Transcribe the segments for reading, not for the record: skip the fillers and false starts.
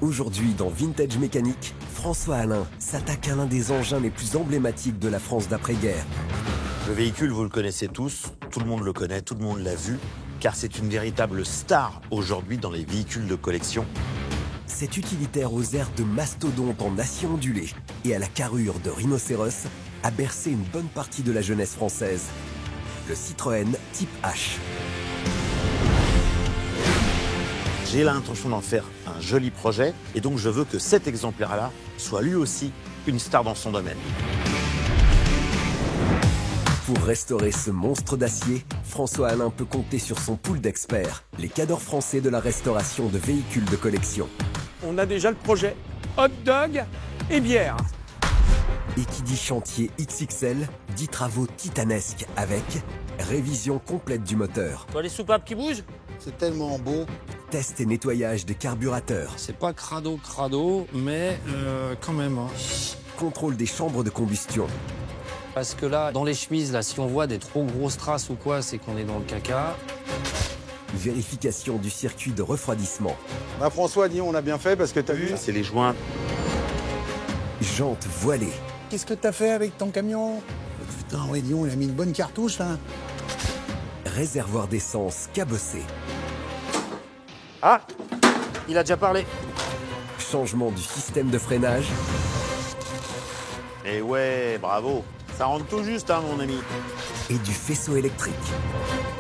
Aujourd'hui, dans Vintage Mécanique, François Alain s'attaque à l'un des engins les plus emblématiques de la France d'après-guerre. Le véhicule, vous le connaissez tous, tout le monde le connaît, tout le monde l'a vu, car c'est une véritable star aujourd'hui dans les véhicules de collection. Cet utilitaire aux airs de mastodonte en acier ondulé et à la carrure de rhinocéros a bercé une bonne partie de la jeunesse française. Le Citroën Type H. J'ai l'intention d'en faire un joli projet et donc je veux que cet exemplaire-là soit lui aussi une star dans son domaine. Pour restaurer ce monstre d'acier, François Alain peut compter sur son pool d'experts, les cadors français de la restauration de véhicules de collection. On a déjà le projet hot dog et bière. Et qui dit chantier XXL, dit travaux titanesques avec révision complète du moteur, Toi, les soupapes qui bougent? C'est tellement beau. test et nettoyage des carburateur, C'est pas crado, mais quand même. Hein. contrôle des chambres de combustion, Parce que là, dans les chemises, là, si on voit des trop grosses traces ou quoi, c'est qu'on est dans le caca. vérification du circuit de refroidissement, Bah, François dit on a bien fait parce que t'as vu. C'est les joints. jantes voilées, Qu'est-ce que t'as fait avec ton camion? Putain, ouais, Dion, il a mis une bonne cartouche là. réservoir d'essence cabossé, Ah, il a déjà parlé. changement du système de freinage, Et ouais, bravo. Ça rentre tout juste, hein, mon ami. et du faisceau électrique.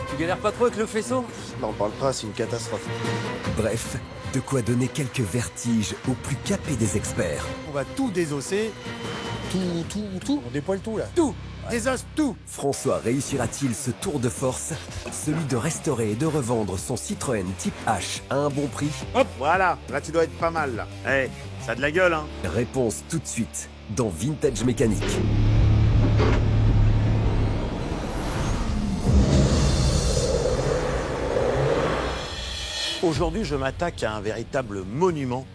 Tu galères pas trop avec le faisceau? N'en parle pas, c'est une catastrophe. Bref, de quoi donner quelques vertiges aux plus capés des experts. On va tout désosser. Tout. On dépoile tout là. Tout. Désosse tout. François réussira-t-il ce tour de force, celui de restaurer et de revendre son Citroën Type H à un bon prix? Hop, voilà. Là, tu dois être pas mal, là. Eh, ça a de la gueule, hein. Réponse tout de suite dans Vintage Mécanique. Aujourd'hui, je m'attaque à un véritable monument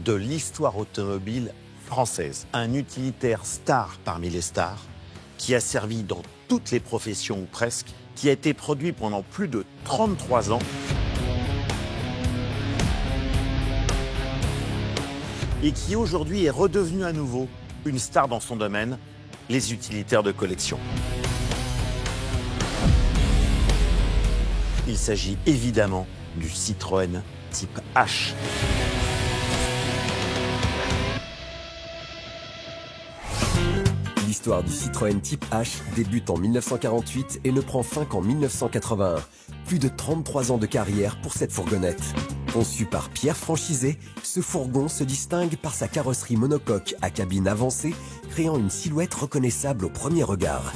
de l'histoire automobile française. Un utilitaire star parmi les stars, qui a servi dans toutes les professions ou presque, qui a été produit pendant plus de 33 ans et qui aujourd'hui est redevenu à nouveau une star dans son domaine, les utilitaires de collection. Il s'agit évidemment du Citroën Type H. L'histoire du Citroën Type H débute en 1948 et ne prend fin qu'en 1981. Plus de 33 ans de carrière pour cette fourgonnette. Conçu par Pierre Franchisé, ce fourgon se distingue par sa carrosserie monocoque à cabine avancée, créant une silhouette reconnaissable au premier regard.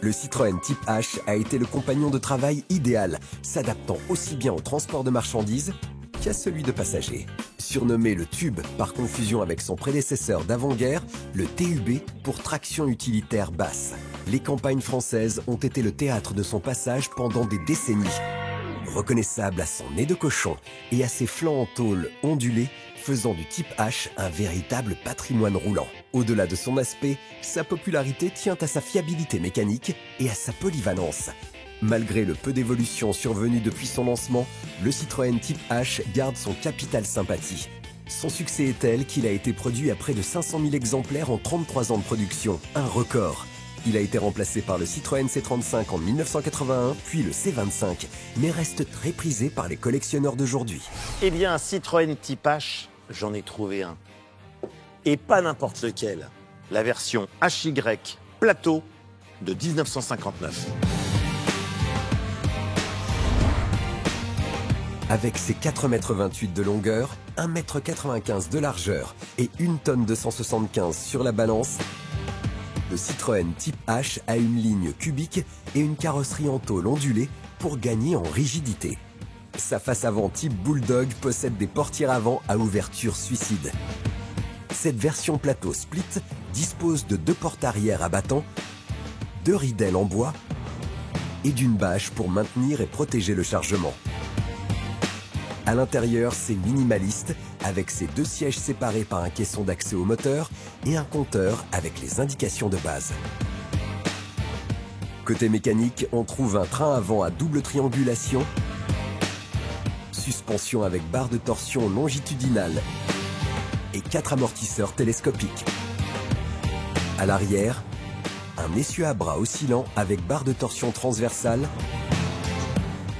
Le Citroën Type H a été le compagnon de travail idéal, s'adaptant aussi bien au transport de marchandises qu'à celui de passagers. Surnommé le Tube par confusion avec son prédécesseur d'avant-guerre, le TUB pour traction utilitaire basse. Les campagnes françaises ont été le théâtre de son passage pendant des décennies. Reconnaissable à son nez de cochon et à ses flancs en tôle ondulés, faisant du Type H un véritable patrimoine roulant. Au-delà de son aspect, sa popularité tient à sa fiabilité mécanique et à sa polyvalence. Malgré le peu d'évolution survenue depuis son lancement, le Citroën Type H garde son capital sympathie. Son succès est tel qu'il a été produit à près de 500 000 exemplaires en 33 ans de production, un record. Il a été remplacé par le Citroën C35 en 1981, puis le C25, mais reste très prisé par les collectionneurs d'aujourd'hui. Eh bien, un Citroën Type H, j'en ai trouvé un. Et pas n'importe lequel. La version HY Plateau de 1959. Avec ses 4,28 m de longueur, 1,95 m de largeur et 1 tonne 275 sur la balance, le Citroën Type H a une ligne cubique et une carrosserie en tôle ondulée pour gagner en rigidité. Sa face avant type Bulldog possède des portières avant à ouverture suicide. Cette version plateau split dispose de 2 portes arrière à battant, 2 ridelles en bois et d'une bâche pour maintenir et protéger le chargement. À l'intérieur, c'est minimaliste, avec ses 2 sièges séparés par un caisson d'accès au moteur et un compteur avec les indications de base. Côté mécanique, on trouve un train avant à double triangulation. suspension avec barre de torsion longitudinale et 4 amortisseurs télescopiques. À l'arrière, un essieu à bras oscillant avec barre de torsion transversale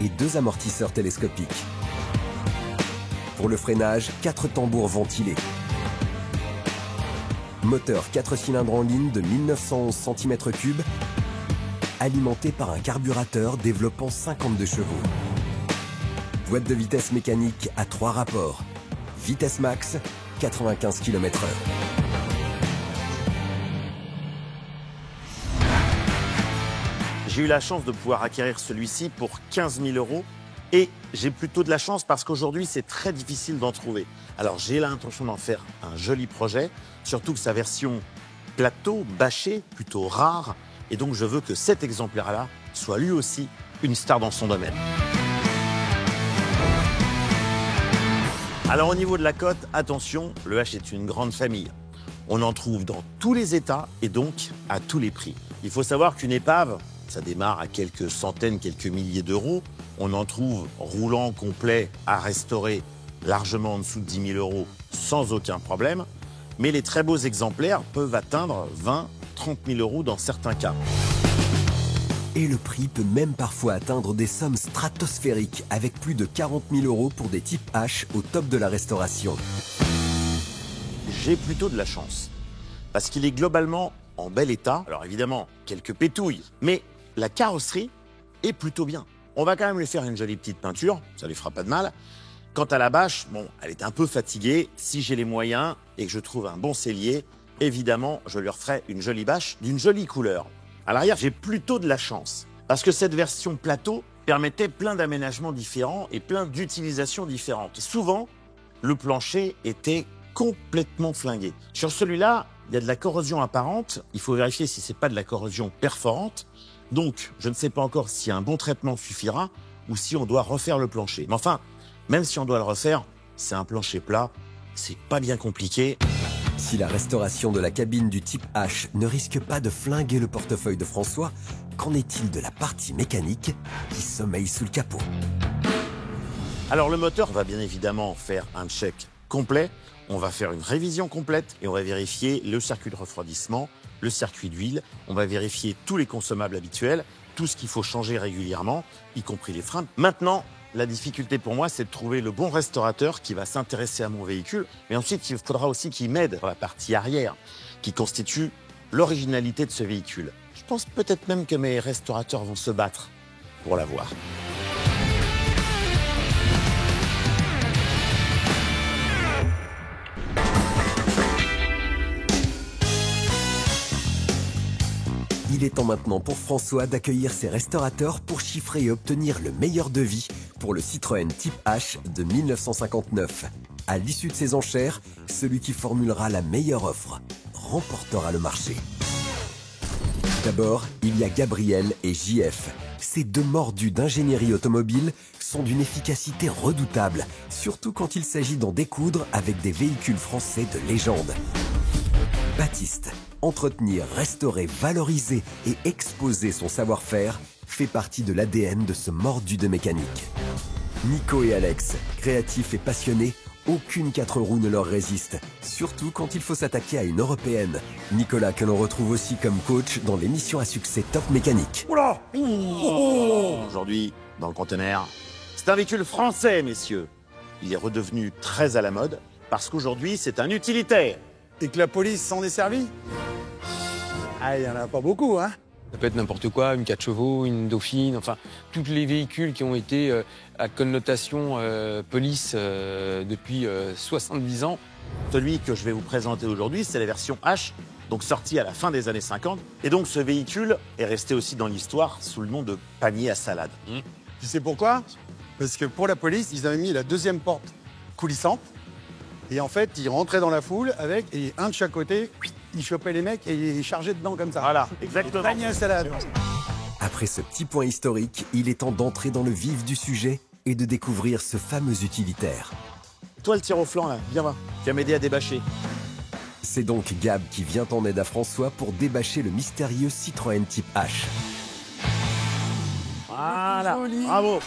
et 2 amortisseurs télescopiques. Pour le freinage, 4 tambours ventilés. Moteur 4 cylindres en ligne de 1911 cm3, alimenté par un carburateur développant 52 chevaux. Boîte de vitesse mécanique à 3 rapports. Vitesse max, 95 km/h. J'ai eu la chance de pouvoir acquérir celui-ci pour 15 000 €. Et j'ai plutôt de la chance parce qu'aujourd'hui, c'est très difficile d'en trouver. Alors, j'ai l'intention d'en faire un joli projet, surtout que sa version plateau, bâché, plutôt rare. Et donc, je veux que cet exemplaire-là soit lui aussi une star dans son domaine. Alors, au niveau de la cote, attention, le H est une grande famille. On en trouve dans tous les états et donc à tous les prix. Il faut savoir qu'une épave, ça démarre à quelques centaines, quelques milliers d'euros. On en trouve roulant, complet, à restaurer, largement en dessous de 10 000 € sans aucun problème. Mais les très beaux exemplaires peuvent atteindre 20 000 – 30 000 € dans certains cas. Et le prix peut même parfois atteindre des sommes stratosphériques avec plus de 40 000 € pour des types H au top de la restauration. J'ai plutôt de la chance parce qu'il est globalement en bel état. Alors évidemment, quelques pétouilles, mais la carrosserie est plutôt bien. On va quand même lui faire une jolie petite peinture, ça lui fera pas de mal. Quant à la bâche, bon, elle est un peu fatiguée. Si j'ai les moyens et que je trouve un bon sellier, évidemment, je lui referai une jolie bâche d'une jolie couleur. À l'arrière, j'ai plutôt de la chance parce que cette version plateau permettait plein d'aménagements différents et plein d'utilisations différentes. Souvent, le plancher était complètement flingué. Sur celui-là, il y a de la corrosion apparente. Il faut vérifier si c'est pas de la corrosion perforante. Donc, je ne sais pas encore si un bon traitement suffira ou si on doit refaire le plancher. Mais enfin, même si on doit le refaire, c'est un plancher plat, c'est pas bien compliqué. Si la restauration de la cabine du type H ne risque pas de flinguer le portefeuille de François, qu'en est-il de la partie mécanique qui sommeille sous le capot? Alors le moteur va bien évidemment faire un check complet. On va faire une révision complète et on va vérifier le circuit de refroidissement, le circuit d'huile. On va vérifier tous les consommables habituels, tout ce qu'il faut changer régulièrement, y compris les freins. Maintenant, la difficulté pour moi, c'est de trouver le bon restaurateur qui va s'intéresser à mon véhicule. Mais ensuite, il faudra aussi qu'il m'aide sur la partie arrière, qui constitue l'originalité de ce véhicule. Je pense peut-être même que mes restaurateurs vont se battre pour l'avoir. Il est temps maintenant pour François d'accueillir ses restaurateurs pour chiffrer et obtenir le meilleur devis pour le Citroën Type H de 1959. À l'issue de ces enchères, celui qui formulera la meilleure offre remportera le marché. D'abord, il y a Gabriel et JF. Ces deux mordus d'ingénierie automobile sont d'une efficacité redoutable, surtout quand il s'agit d'en découdre avec des véhicules français de légende. Baptiste, entretenir, restaurer, valoriser et exposer son savoir-faire fait partie de l'ADN de ce mordu de mécanique. Nico et Alex, créatifs et passionnés, aucune 4 roues ne leur résiste, surtout quand il faut s'attaquer à une européenne. Nicolas, que l'on retrouve aussi comme coach dans l'émission à succès Top Mécanique. Oula! Aujourd'hui, dans le conteneur, c'est un véhicule français, messieurs. Il est redevenu très à la mode parce qu'aujourd'hui, c'est un utilitaire. Et que la police s'en est servie? Ah, il n'y en a pas beaucoup, hein? Ça peut être n'importe quoi, une 4 chevaux, une Dauphine, enfin, tous les véhicules qui ont été à connotation police depuis 70 ans. Celui que je vais vous présenter aujourd'hui, c'est la version H, donc sortie à la fin des années 50. Et donc ce véhicule est resté aussi dans l'histoire sous le nom de panier à salade. Tu sais pourquoi? Parce que pour la police, ils avaient mis la deuxième porte coulissante. Et en fait, ils rentraient dans la foule avec, et un de chaque côté, ils chopaient les mecs et ils chargeaient dedans comme ça. Voilà, exactement. Panier à salade. Après ce petit point historique, il est temps d'entrer dans le vif du sujet et de découvrir ce fameux utilitaire. Toi, le tir au flanc, là, viens voir. Tu vas m'aider à débâcher. C'est donc Gab qui vient en aide à François pour débâcher le mystérieux Citroën Type H. Voilà, bravo.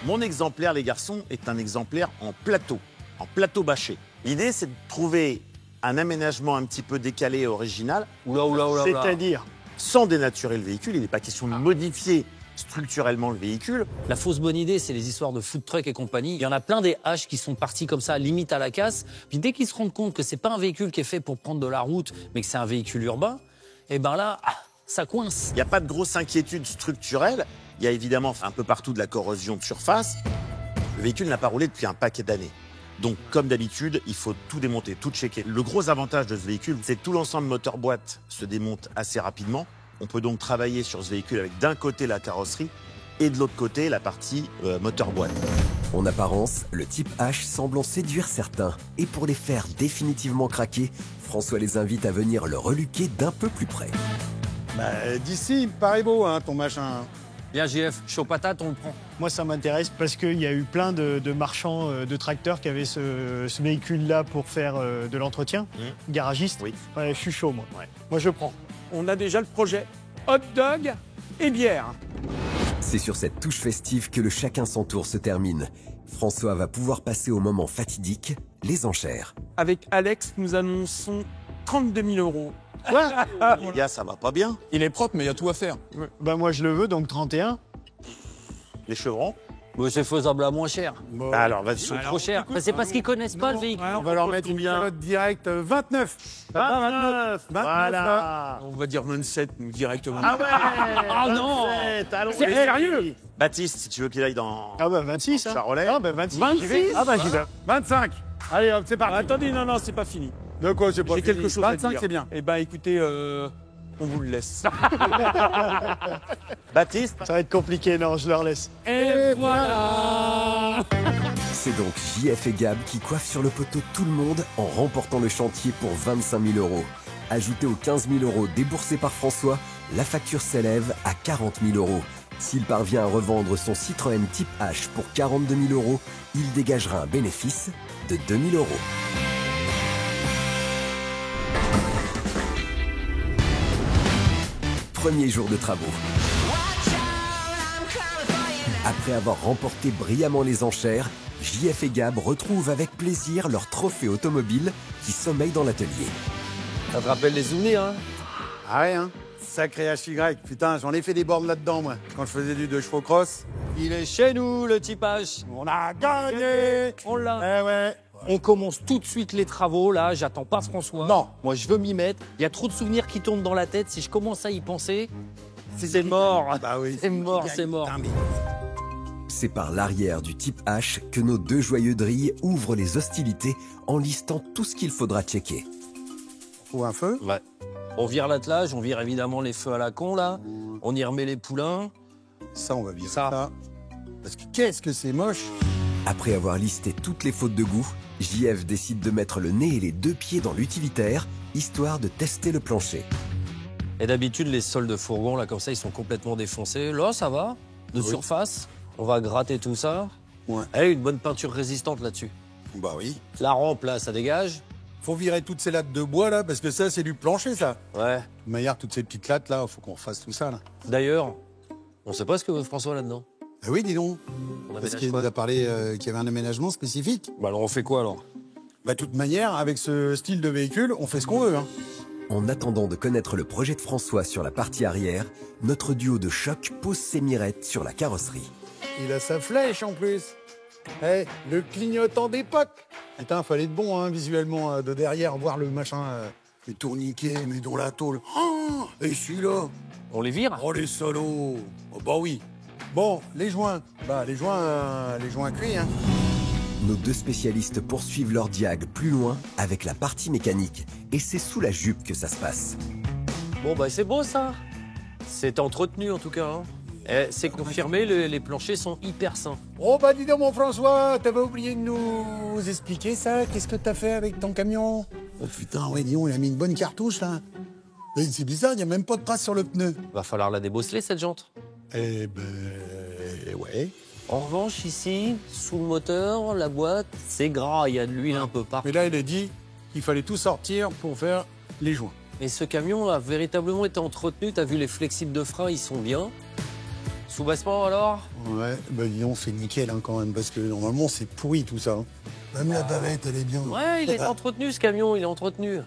Mon exemplaire, les garçons, est un exemplaire en plateau bâché. L'idée, c'est de trouver un aménagement un petit peu décalé et original. C'est-à-dire Sans dénaturer le véhicule. Il n'est pas question de modifier structurellement le véhicule. La fausse bonne idée, c'est les histoires de food truck et compagnie. Il y en a plein des H qui sont partis comme ça, limite à la casse. Puis dès qu'ils se rendent compte que c'est pas un véhicule qui est fait pour prendre de la route, mais que c'est un véhicule urbain, et ben là, ça coince. Il n'y a pas de grosse inquiétude structurelle. Il y a évidemment un peu partout de la corrosion de surface. Le véhicule n'a pas roulé depuis un paquet d'années. Donc, comme d'habitude, il faut tout démonter, tout checker. Le gros avantage de ce véhicule, c'est que tout l'ensemble moteur-boîte se démonte assez rapidement. On peut donc travailler sur ce véhicule avec d'un côté la carrosserie et de l'autre côté la partie moteur-boîte. En apparence, le type H semble en séduire certains. Et pour les faire définitivement craquer, François les invite à venir le reluquer d'un peu plus près. Bah, d'ici, il me paraît beau, hein, ton machin. Bien, JF, chaud patate, on le prend. Moi, ça m'intéresse parce qu'il y a eu plein de marchands de tracteurs qui avaient ce véhicule-là pour faire de l'entretien. Garagiste. Oui. Ouais, je suis chaud, moi. Ouais. Moi, je prends. On a déjà le projet hot dog et bière. C'est sur cette touche festive que le chacun son tour se termine. François va pouvoir passer au moment fatidique, les enchères. Avec Alex, nous annonçons 32 000 euros. Les gars, ça va pas bien. Il est propre, mais il y a tout à faire. Bah, moi, je le veux, donc 31. Les chevrons. Bon, c'est faisable à moins cher. Bah alors, vas-y. Trop cher. Bah, c'est parce qu'ils connaissent pas le véhicule. On va leur mettre une calotte directe 29. 29. 29, Voilà. On va dire 27, nous, directement. Ah ouais. Ah non. 27, allons. C'est sérieux. Baptiste, si tu veux qu'il aille dans Ah bah 26, hein. Charolais. Ah bah 26. 26. J'y vais. Ah bah j'y vais. 25. Allez, hop, c'est parti. Attendez, non, c'est pas fini. De quoi, c'est pas J'ai fini. quelque chose à 25, dire. c'est bien. Eh ben, écoutez, on vous le laisse. Baptiste. Ça va être compliqué, non, je leur laisse. Et voilà. C'est donc JF et Gab qui coiffent sur le poteau tout le monde en remportant le chantier pour 25 000 euros. Ajouté aux 15 000 euros déboursés par François, la facture s'élève à 40 000 euros. S'il parvient à revendre son Citroën Type H pour 42 000 euros, il dégagera un bénéfice de 2 000 euros. Premier jour de travaux. Après avoir remporté brillamment les enchères, JF et Gab retrouvent avec plaisir leur trophée automobile qui sommeille dans l'atelier. Ça te rappelle les souvenirs, hein? Ah ouais, hein. Sacré HY. Putain, j'en ai fait des bornes là-dedans, moi, quand je faisais du 2 chevaux cross. Il est chez nous, le type H. On a gagné. On l'a. Eh ouais. On commence tout de suite les travaux, là. J'attends pas François. Non. Moi, je veux m'y mettre. Il y a trop de souvenirs qui tournent dans la tête. Si je commence à y penser, c'est mort. Bah oui. C'est mort, c'est mort. Putain, mais- C'est par l'arrière du Type H que nos deux joyeux drilles ouvrent les hostilités en listant tout ce qu'il faudra checker. Faut un feu. Ouais. On vire l'attelage, on vire évidemment les feux à la con, là. On y remet les poulains. Ça, on va virer Ça. ça. Parce que qu'est-ce que c'est moche. Après avoir listé toutes les fautes de goût, JF décide de mettre le nez et les deux pieds dans l'utilitaire, histoire de tester le plancher. Et d'habitude, les sols de fourgon, là, comme ça, ils sont complètement défoncés. Là, ça va. De surface. On va gratter tout ça. Ouais. Allez, une bonne peinture résistante là-dessus. Bah oui. La rampe, là, ça dégage. Faut virer toutes ces lattes de bois, là, parce que ça, c'est du plancher, ça. Ouais. De manière, toutes ces petites lattes, là, faut qu'on refasse tout ça, là. D'ailleurs, on sait pas ce que veut François là-dedans. Ah oui, dis donc. On Parce aménage qu'il quoi? nous a parlé qu'il y avait un aménagement spécifique. Bah alors, on fait quoi, alors? Bah, de toute manière, avec ce style de véhicule, on fait ce qu'on veut, hein. En attendant de connaître le projet de François sur la partie arrière, notre duo de choc pose ses mirettes sur la carrosserie. Il a sa flèche, en plus. Eh, le clignotant d'époque. Putain, fallait être bon, hein, visuellement, de derrière, voir le machin, les tourniquets, mais dans la tôle. Oh, et celui-là. On les vire? Oh, les salauds. Oh, bah oui. Bon, les joints. Bah, les joints cuits, hein. Nos deux spécialistes poursuivent leur diag plus loin avec la partie mécanique. Et c'est sous la jupe que ça se passe. Bon, bah c'est beau, ça. C'est entretenu, en tout cas. Hein. Eh, c'est confirmé, les planchers sont hyper sains. Oh, bah dis donc, mon François, t'avais oublié de nous expliquer ça. Qu'est-ce que t'as fait avec ton camion? Oh putain, ouais, dis donc, il a mis une bonne cartouche, là. Et c'est bizarre, il n'y a même pas de trace sur le pneu. Va falloir la débosseler, cette jante. Eh ben, ouais. En revanche, ici, sous le moteur, la boîte, c'est gras, il y a de l'huile un peu partout. Mais là, il a dit qu'il fallait tout sortir pour faire les joints. Et ce camion a véritablement été entretenu. T'as vu les flexibles de frein, ils sont bien. Soubassement alors? Ouais, bah dis donc, c'est nickel hein, quand même, parce que normalement c'est pourri tout ça. Hein. Même la bavette, elle est bien. Ouais, il est entretenu ce camion, il est entretenu.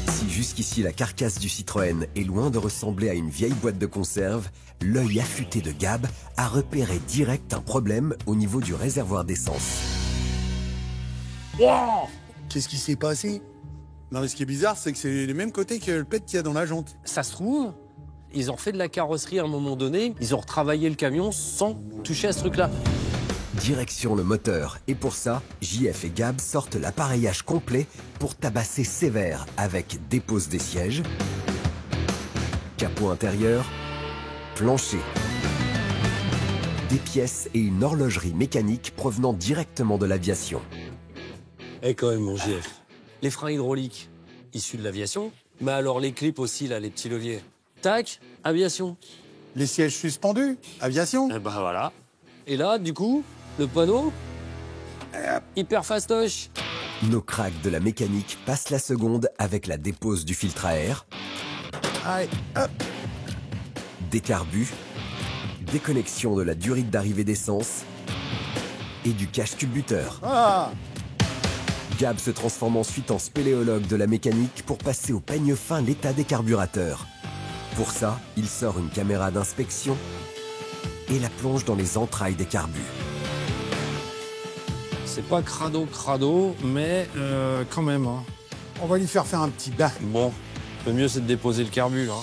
Si jusqu'ici la carcasse du Citroën est loin de ressembler à une vieille boîte de conserve, l'œil affûté de Gab a repéré direct un problème au niveau du réservoir d'essence. Wow, qu'est-ce qui s'est passé? Non mais ce qui est bizarre, c'est que c'est les mêmes côtés que le pet qu'il y a dans la jante. Ça se trouve, ils ont refait de la carrosserie à un moment donné, ils ont retravaillé le camion sans toucher à ce truc-là. Direction le moteur, et pour ça, JF et Gab sortent l'appareillage complet pour tabasser sévère avec dépose des sièges, capot intérieur, plancher, des pièces et une horlogerie mécanique provenant directement de l'aviation. Eh quand même mon JF. Les freins hydrauliques, issus de l'aviation, mais alors les clips aussi là, les petits leviers. Tac, aviation. Les sièges suspendus, aviation. Eh ben voilà. Et là, du coup, le panneau, hyper fastoche. Nos cracks de la mécanique passent la seconde avec la dépose du filtre à air, Allez, hop. des carbus, déconnexion de la durite d'arrivée d'essence et du cache-tube-buteur. Ah, Gab se transforme ensuite en spéléologue de la mécanique pour passer au peigne fin l'état des carburateurs. Pour ça, il sort une caméra d'inspection et la plonge dans les entrailles des carbus. C'est pas crado, mais quand même. Hein. on va lui faire un petit bain. Bon, le mieux c'est de déposer le carbu là.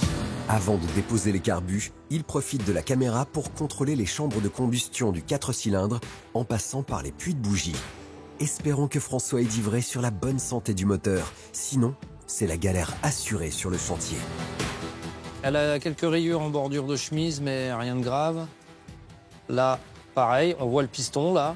Avant de déposer les carbus, il profite de la caméra pour contrôler les chambres de combustion du 4 cylindres en passant par les puits de bougies. Espérons que François est livré sur la bonne santé du moteur, sinon c'est la galère assurée sur le chantier. Elle a quelques rayures en bordure de chemise, mais rien de grave. Là, pareil, on voit le piston là.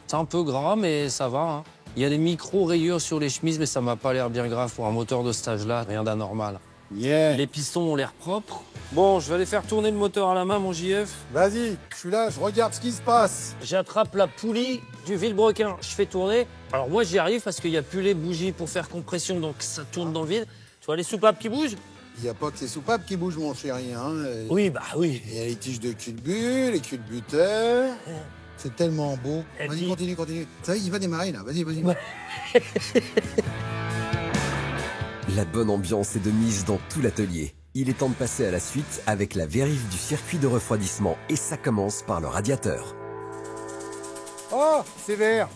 C'est un peu gras, mais ça va. Hein. Il y a des micro-rayures sur les chemises, mais ça m'a pas l'air bien grave pour un moteur de ce âge-là. Rien d'anormal. Yeah. Les pistons ont l'air propres. Bon, je vais aller faire tourner le moteur à la main, mon JF. Vas-y, je suis là, je regarde ce qui se passe. J'attrape la poulie du vilebrequin. Je fais tourner. Alors moi, j'y arrive parce qu'il n'y a plus les bougies pour faire compression, donc ça tourne dans le vide. Tu vois les soupapes qui bougent? Il n'y a pas que ces soupapes qui bougent, mon chéri. Hein. Oui, bah oui. Il y a les tiges de culbut, les culbuteurs. C'est tellement beau. Et Vas-y, puis- continue. Ça y est, il va démarrer, là. Vas-y. Ouais. La bonne ambiance est de mise dans tout l'atelier. Il est temps de passer à la suite avec la vérif du circuit de refroidissement et ça commence par le radiateur. Oh, c'est vert.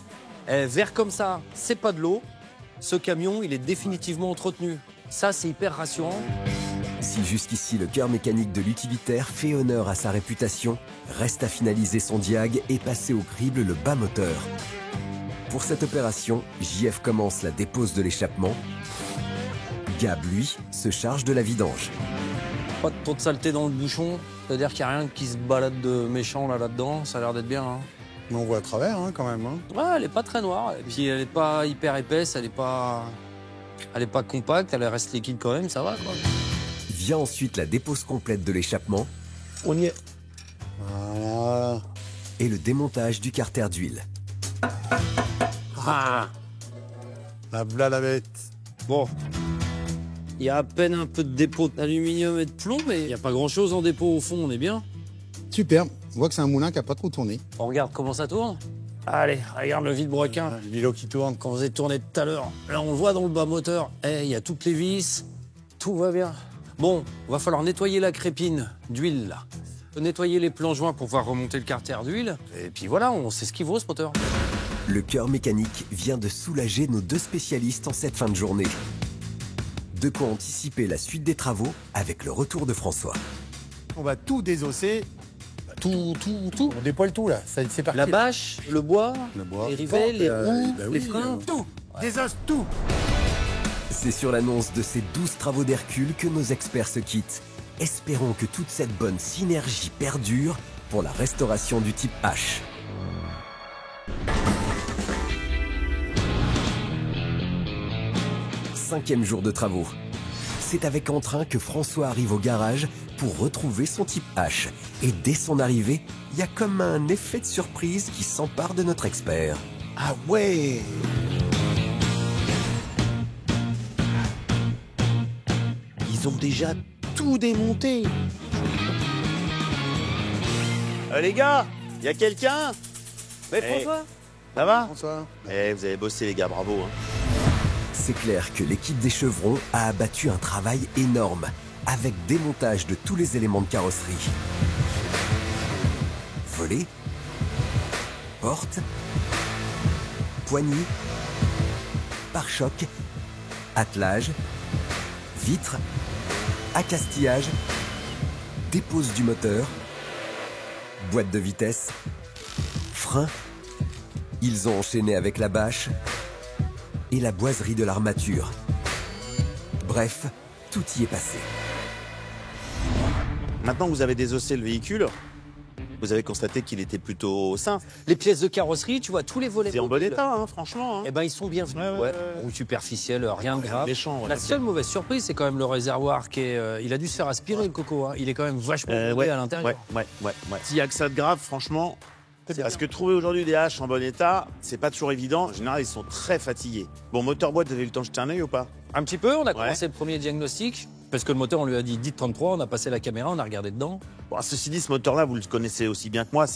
Vert comme ça, c'est pas de l'eau. Ce camion, il est définitivement entretenu. Ça, c'est hyper rassurant. Si jusqu'ici le cœur mécanique de l'utilitaire fait honneur à sa réputation, reste à finaliser son diag et passer au crible le bas moteur. Pour cette opération, JF commence la dépose de l'échappement. Gab, lui, se charge de la vidange. Pas de trop de saleté dans le bouchon. C'est-à-dire qu'il n'y a rien qui se balade de méchant là-dedans. Ça a l'air d'être bien. Hein. Mais on voit à travers, hein, quand même. Hein. Ouais, elle est pas très noire. Et puis, elle est pas hyper épaisse. Elle est pas compacte. Elle reste liquide quand même. Ça va, quoi. Vient ensuite la dépose complète de l'échappement On y est. Voilà. et le démontage du carter d'huile. Ah. La bête. Bon. Il y a à peine un peu de dépôt d'aluminium et de plomb, mais il n'y a pas grand-chose en dépôt au fond. On est bien. Super. On voit que c'est un moulin qui n'a pas trop tourné. On regarde comment ça tourne. Allez, regarde le vilebrequin. L'îlot qui tourne. Quand vous êtes tourné tout à l'heure. Là, on le voit dans le bas moteur. Il y a toutes les vis. Tout va bien. Bon, va falloir nettoyer la crépine d'huile, là. Nettoyer les plans joints pour pouvoir remonter le carter d'huile. Et puis voilà, on sait ce qu'il vaut, ce moteur. Le cœur mécanique vient de soulager nos deux spécialistes en cette fin de journée. De quoi anticiper la suite des travaux avec le retour de François. On va tout désosser. Tout. On dépoile tout, là. C'est parti. La bâche, le bois, Le bois. les rivets, les roues, bah les oui, freins. tout. Désosse tout. C'est sur l'annonce de ces 12 travaux d'Hercule que nos experts se quittent. Espérons que toute cette bonne synergie perdure pour la restauration du type H. Cinquième jour de travaux. C'est avec entrain que François arrive au garage pour retrouver son type H. Et dès son arrivée, il y a comme un effet de surprise qui s'empare de notre expert. Ah ouais. Ils ont déjà tout démonté. Les gars, y a quelqu'un? Mais Eh. François, Ça va? Bonsoir. Eh, vous avez bossé les gars, bravo. Hein. C'est clair que l'équipe des Chevrons a abattu un travail énorme, avec démontage de tous les éléments de carrosserie. Volets, portes, poignées, pare-choc, attelage, vitres, accastillage, dépose du moteur, boîte de vitesse, frein. Ils ont enchaîné avec la bâche et la boiserie de l'armature. Bref, tout y est passé. Maintenant que vous avez désossé le véhicule, vous avez constaté qu'il était plutôt sain. Les pièces de carrosserie, tu vois, tous les volets. C'est en bon mobiles, état, hein, franchement. Hein. Eh ben, ils sont bien venus. Ouais. Ou superficiels, rien de grave. Méchant, ouais. La seule mauvaise surprise, c'est quand même le réservoir qui est. Il a dû se faire aspirer, le coco. Hein. Il est quand même vachement Ouais, à l'intérieur. ouais. S'il y a que ça de grave, franchement. Parce que trouver aujourd'hui des haches en bon état, c'est pas toujours évident. En général, ils sont très fatigués. Bon, moteur boîte, vous avez eu le temps de jeter un œil ou pas? Un petit peu, on a commencé le premier diagnostic. Parce que le moteur, on lui a dit 10-33, on a passé la caméra, on a regardé dedans. Bon, ceci dit, ce moteur-là, vous le connaissez aussi bien que moi.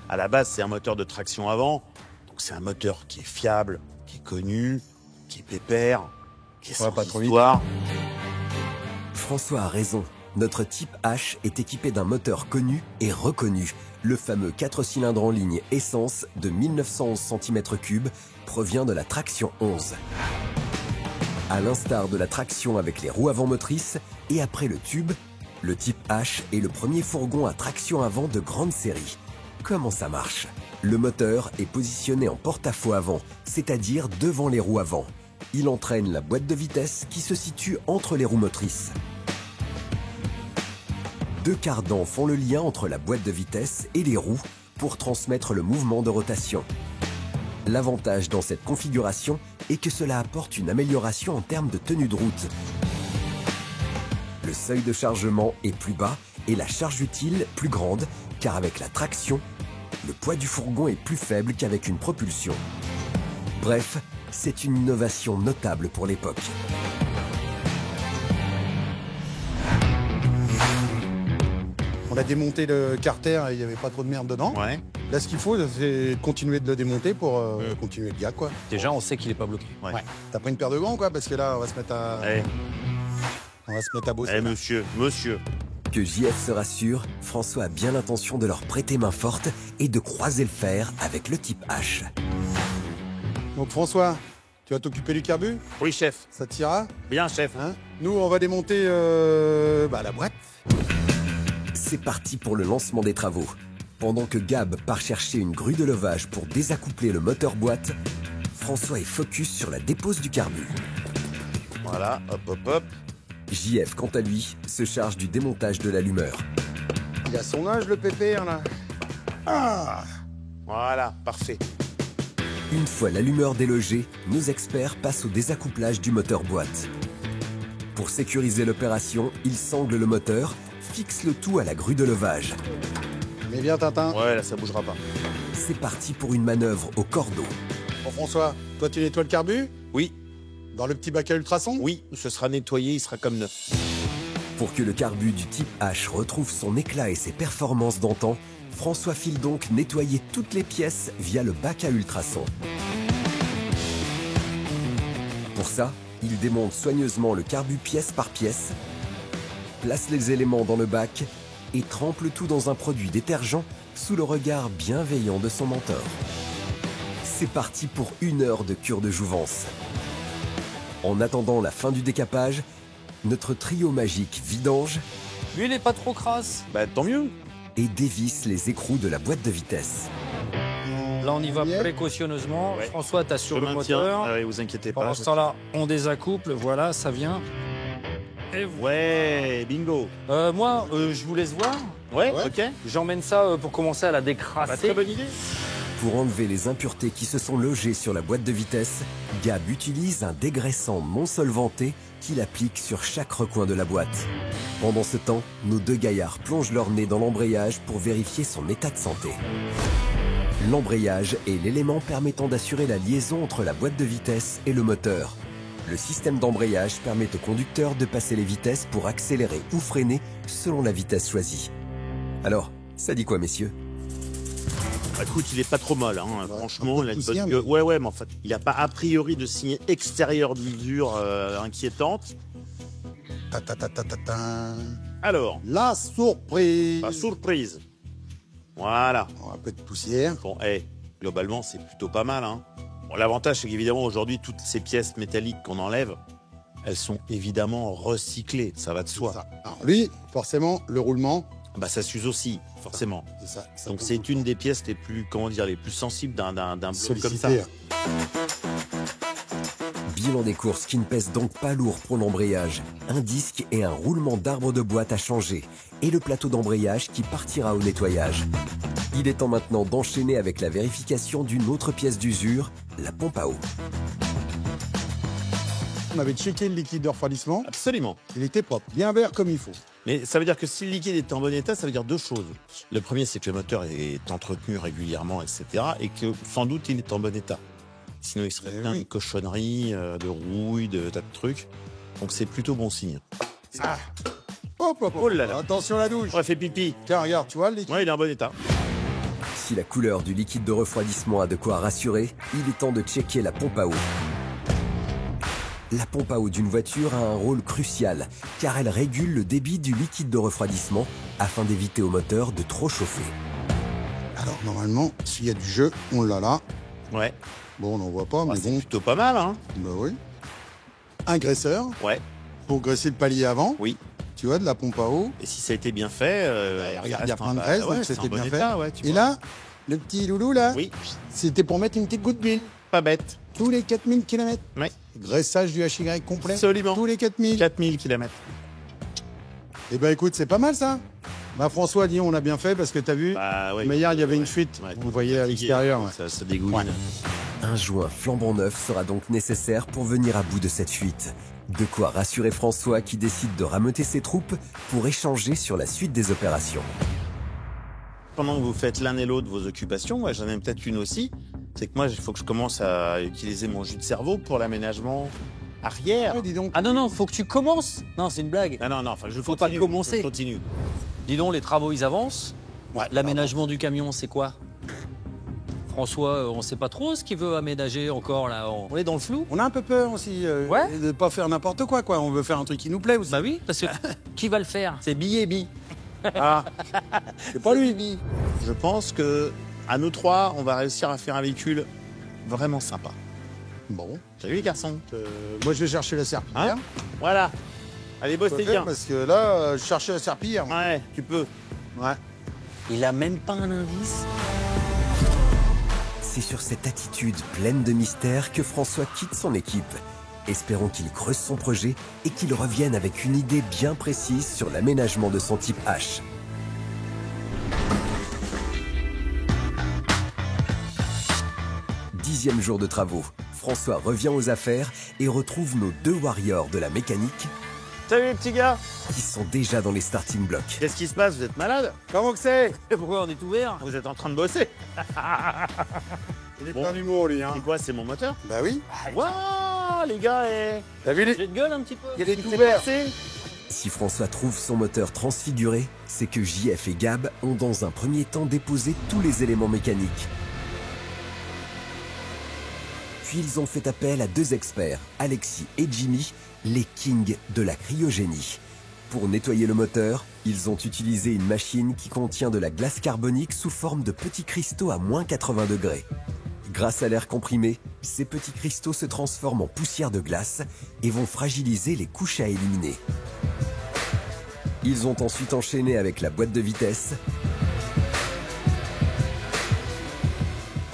À la base, c'est un moteur de traction avant. Donc, c'est un moteur qui est fiable, qui est connu, qui est pépère, qui est sans pas trop vite. histoire. François a raison. Notre type H est équipé d'un moteur connu et reconnu. Le fameux 4 cylindres en ligne essence de 1911 cm3 provient de la traction 11. À l'instar de la traction avec les roues avant motrices et après le tube, le type H est le premier fourgon à traction avant de grande série. Comment ça marche? Le moteur est positionné en porte-à-faux avant, c'est-à-dire devant les roues avant. Il entraîne la boîte de vitesse qui se situe entre les roues motrices. Deux cardans font le lien entre la boîte de vitesse et les roues pour transmettre le mouvement de rotation. L'avantage dans cette configuration est que cela apporte une amélioration en termes de tenue de route. Le seuil de chargement est plus bas et la charge utile plus grande, car avec la traction, le poids du fourgon est plus faible qu'avec une propulsion. Bref, c'est une innovation notable pour l'époque. On a démonté le carter et il n'y avait pas trop de merde dedans. Ouais. Là, ce qu'il faut, c'est continuer de le démonter pour continuer le gars, quoi. Déjà, on sait qu'il n'est pas bloqué. Ouais. T'as pris une paire de gants, quoi, parce que là, on va se mettre à, Eh, on va se mettre à bosser. eh, monsieur. Que JF se rassure, François a bien l'intention de leur prêter main forte et de croiser le fer avec le type H. Donc, François, tu vas t'occuper du carbu? Oui, chef. Ça t'ira, Bien, chef. hein? Nous, on va démonter la boîte. C'est parti pour le lancement des travaux. Pendant que Gab part chercher une grue de levage pour désaccoupler le moteur boîte, François est focus sur la dépose du carbu. Voilà, hop. JF, quant à lui, se charge du démontage de l'allumeur. Il a son âge, le pépère, là. Ah! Voilà, parfait. Une fois l'allumeur délogé, nos experts passent au désaccouplage du moteur boîte. Pour sécuriser l'opération, ils sanglent le moteur, fixent le tout à la grue de levage. Mais bien, Tintin. Ouais, là, ça bougera pas. C'est parti pour une manœuvre au cordeau. Bon, François, toi, tu nettoies le carbu? Oui, Dans le petit bac à ultrasons? oui, ce sera nettoyé, il sera comme neuf. Pour que le carbu du type H retrouve son éclat et ses performances d'antan, François file donc nettoyer toutes les pièces via le bac à ultrasons. Pour ça, il démonte soigneusement le carbu pièce par pièce, place les éléments dans le bac et trempe le tout dans un produit détergent sous le regard bienveillant de son mentor. C'est parti pour 1 heure de cure de jouvence. En attendant la fin du décapage, notre trio magique vidange Lui, il n'est pas trop crasse. Bah, tant mieux. et dévisse les écrous de la boîte de vitesse. Là, on y va Yeah. précautionneusement. Ouais. François, t'as sur Je le maintiens. moteur. Ah ouais, vous inquiétez pas. Pendant ce temps-là, on désaccouple. Voilà, ça vient. Et Ouais, bingo. moi, je vous laisse voir. Ouais, Ouais. ok. J'emmène ça pour commencer à la Bah, décrasser. très bonne idée. Pour enlever les impuretés qui se sont logées sur la boîte de vitesse, Gab utilise un dégraissant non solventé qu'il applique sur chaque recoin de la boîte. Pendant ce temps, nos deux gaillards plongent leur nez dans l'embrayage pour vérifier son état de santé. L'embrayage est l'élément permettant d'assurer la liaison entre la boîte de vitesse et le moteur. Le système d'embrayage permet au conducteur de passer les vitesses pour accélérer ou freiner selon la vitesse choisie. Alors, ça dit quoi, messieurs? Bah, écoute, il est pas trop mal, hein. Franchement, un peu il a une de poussière, bonne gueule. Ouais, mais en fait, il a pas a priori de signe extérieur d'usure inquiétante. Ta, ta, ta, ta, ta, ta. Alors, La surprise. la surprise. Voilà. Un peu de poussière. Bon, globalement, c'est plutôt pas mal, hein. Bon, l'avantage, c'est qu'évidemment, aujourd'hui, toutes ces pièces métalliques qu'on enlève, elles sont évidemment recyclées. Ça va de soi. Ça. Alors lui, forcément, le roulement. Bah, ça s'use aussi, forcément. C'est ça. Donc, c'est une des pièces les plus, comment dire, les plus sensibles d'un bloc comme ça. sollicité. Bilan des courses qui ne pèsent donc pas lourd pour l'embrayage. Un disque et un roulement d'arbre de boîte à changer. Et le plateau d'embrayage qui partira au nettoyage. Il est temps maintenant d'enchaîner avec la vérification d'une autre pièce d'usure, la pompe à eau. On avait checké le liquide de refroidissement. Absolument. Il était propre, bien vert comme il faut. Mais ça veut dire que si le liquide est en bon état, ça veut dire deux choses. Le premier, c'est que le moteur est entretenu régulièrement, etc. Et que sans doute, il est en bon état. Sinon, il serait plein de cochonneries, de rouille, de tas de trucs. Donc, c'est plutôt bon signe. Ah. Hop, hop, hop. Oh là là. Attention à la douche. On fait pipi. Tiens, regarde, tu vois le liquide. Ouais, il est en bon état. Si la couleur du liquide de refroidissement a de quoi rassurer, il est temps de checker la pompe à eau. La pompe à eau d'une voiture a un rôle crucial, car elle régule le débit du liquide de refroidissement afin d'éviter au moteur de trop chauffer. Alors, normalement, s'il y a du jeu, on l'a là. Ouais. Bon, on n'en voit pas, Bah, mais c'est bon. plutôt pas mal, hein. Bah oui. Un graisseur Ouais. pour graisser le palier avant. Oui. Tu vois, de la pompe à eau. Et si ça a été bien fait, Regarde, il y a plein de bah, graisse, ouais, donc c'est c'était en bon bien fait. état, ouais, tu Et vois. là, le petit loulou, là, Oui. c'était pour mettre une petite goutte d'huile. Pas bête. Tous les 4000 km. Ouais. Graissage du HY complet. Absolument. Tous les 4000. 4000 km. Eh ben écoute, c'est pas mal ça. Bah François, dis on a bien fait parce que t'as vu. Bah, ouais. Mais hier, il y avait une fuite. Ouais. On le voyait à l'extérieur. Ouais. Ça dégouline. Ouais. Un joint flambant neuf sera donc nécessaire pour venir à bout de cette fuite. De quoi rassurer François qui décide de rameuter ses troupes pour échanger sur la suite des opérations. Pendant que vous faites l'un et l'autre vos occupations, moi j'en ai peut-être une aussi, c'est que moi il faut que je commence à utiliser mon jus de cerveau pour l'aménagement arrière. Ouais, dis donc. Ah non, non, faut que tu commences. Non, c'est une blague. Non, enfin je Faut pas continue, commencer. Je continue. Dis donc, les travaux, ils avancent. Ouais. L'aménagement du camion, c'est quoi? François, on sait pas trop ce qu'il veut aménager encore, là. On est dans le flou? On a un peu peur aussi Ouais. de pas faire n'importe quoi, quoi. On veut faire un truc qui nous plaît aussi. Bah oui, parce que qui va le faire? C'est Bi. Ah, c'est pas lui. Je pense que à nous trois, on va réussir à faire un véhicule vraiment sympa. Bon, Salut les garçons. moi je vais chercher la serpillière. Hein Voilà. Allez, bossez bien. Parce que là, je cherchais la serpillière. moi. Ouais, tu peux. Ouais. Il a même pas un indice. C'est sur cette attitude pleine de mystère que François quitte son équipe. Espérons qu'il creuse son projet et qu'il revienne avec une idée bien précise sur l'aménagement de son type H. Dixième jour de travaux. François revient aux affaires et retrouve nos deux warriors de la mécanique Salut les petits gars. qui sont déjà dans les starting blocks. Qu'est-ce qui se passe? Vous êtes malade? Comment que c'est? Pourquoi on est ouvert? Vous êtes en train de bosser? Il est Bon. plein d'humour, lui. Hein. C'est quoi? C'est mon moteur? Bah oui. Waouh, les gars, T'as vu les... J'ai de gueule un petit peu. Il y a des tout verts. Si François trouve son moteur transfiguré, c'est que JF et Gab ont dans un premier temps déposé tous les éléments mécaniques. Puis ils ont fait appel à deux experts, Alexis et Jimmy, les kings de la cryogénie. Pour nettoyer le moteur, ils ont utilisé une machine qui contient de la glace carbonique sous forme de petits cristaux à moins 80 degrés. Grâce à l'air comprimé, ces petits cristaux se transforment en poussière de glace et vont fragiliser les couches à éliminer. Ils ont ensuite enchaîné avec la boîte de vitesse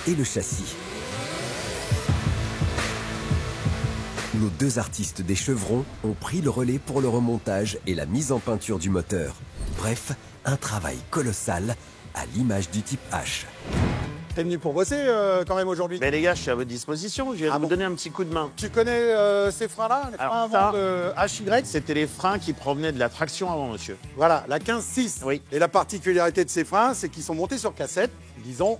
et le châssis. Nos deux artistes des chevrons ont pris le relais pour le remontage et la mise en peinture du moteur. Bref, un travail colossal à l'image du type H. T'es venu pour bosser quand même aujourd'hui. Mais les gars, je suis à votre disposition. Je vais vous bon donner un petit coup de main. Tu connais ces freins-là, les freins Alors, avant ça, de HY? C'était les freins qui provenaient de la traction avant, monsieur. Voilà, la 15-6. Oui. Et la particularité de ces freins, c'est qu'ils sont montés sur cassette. Disons,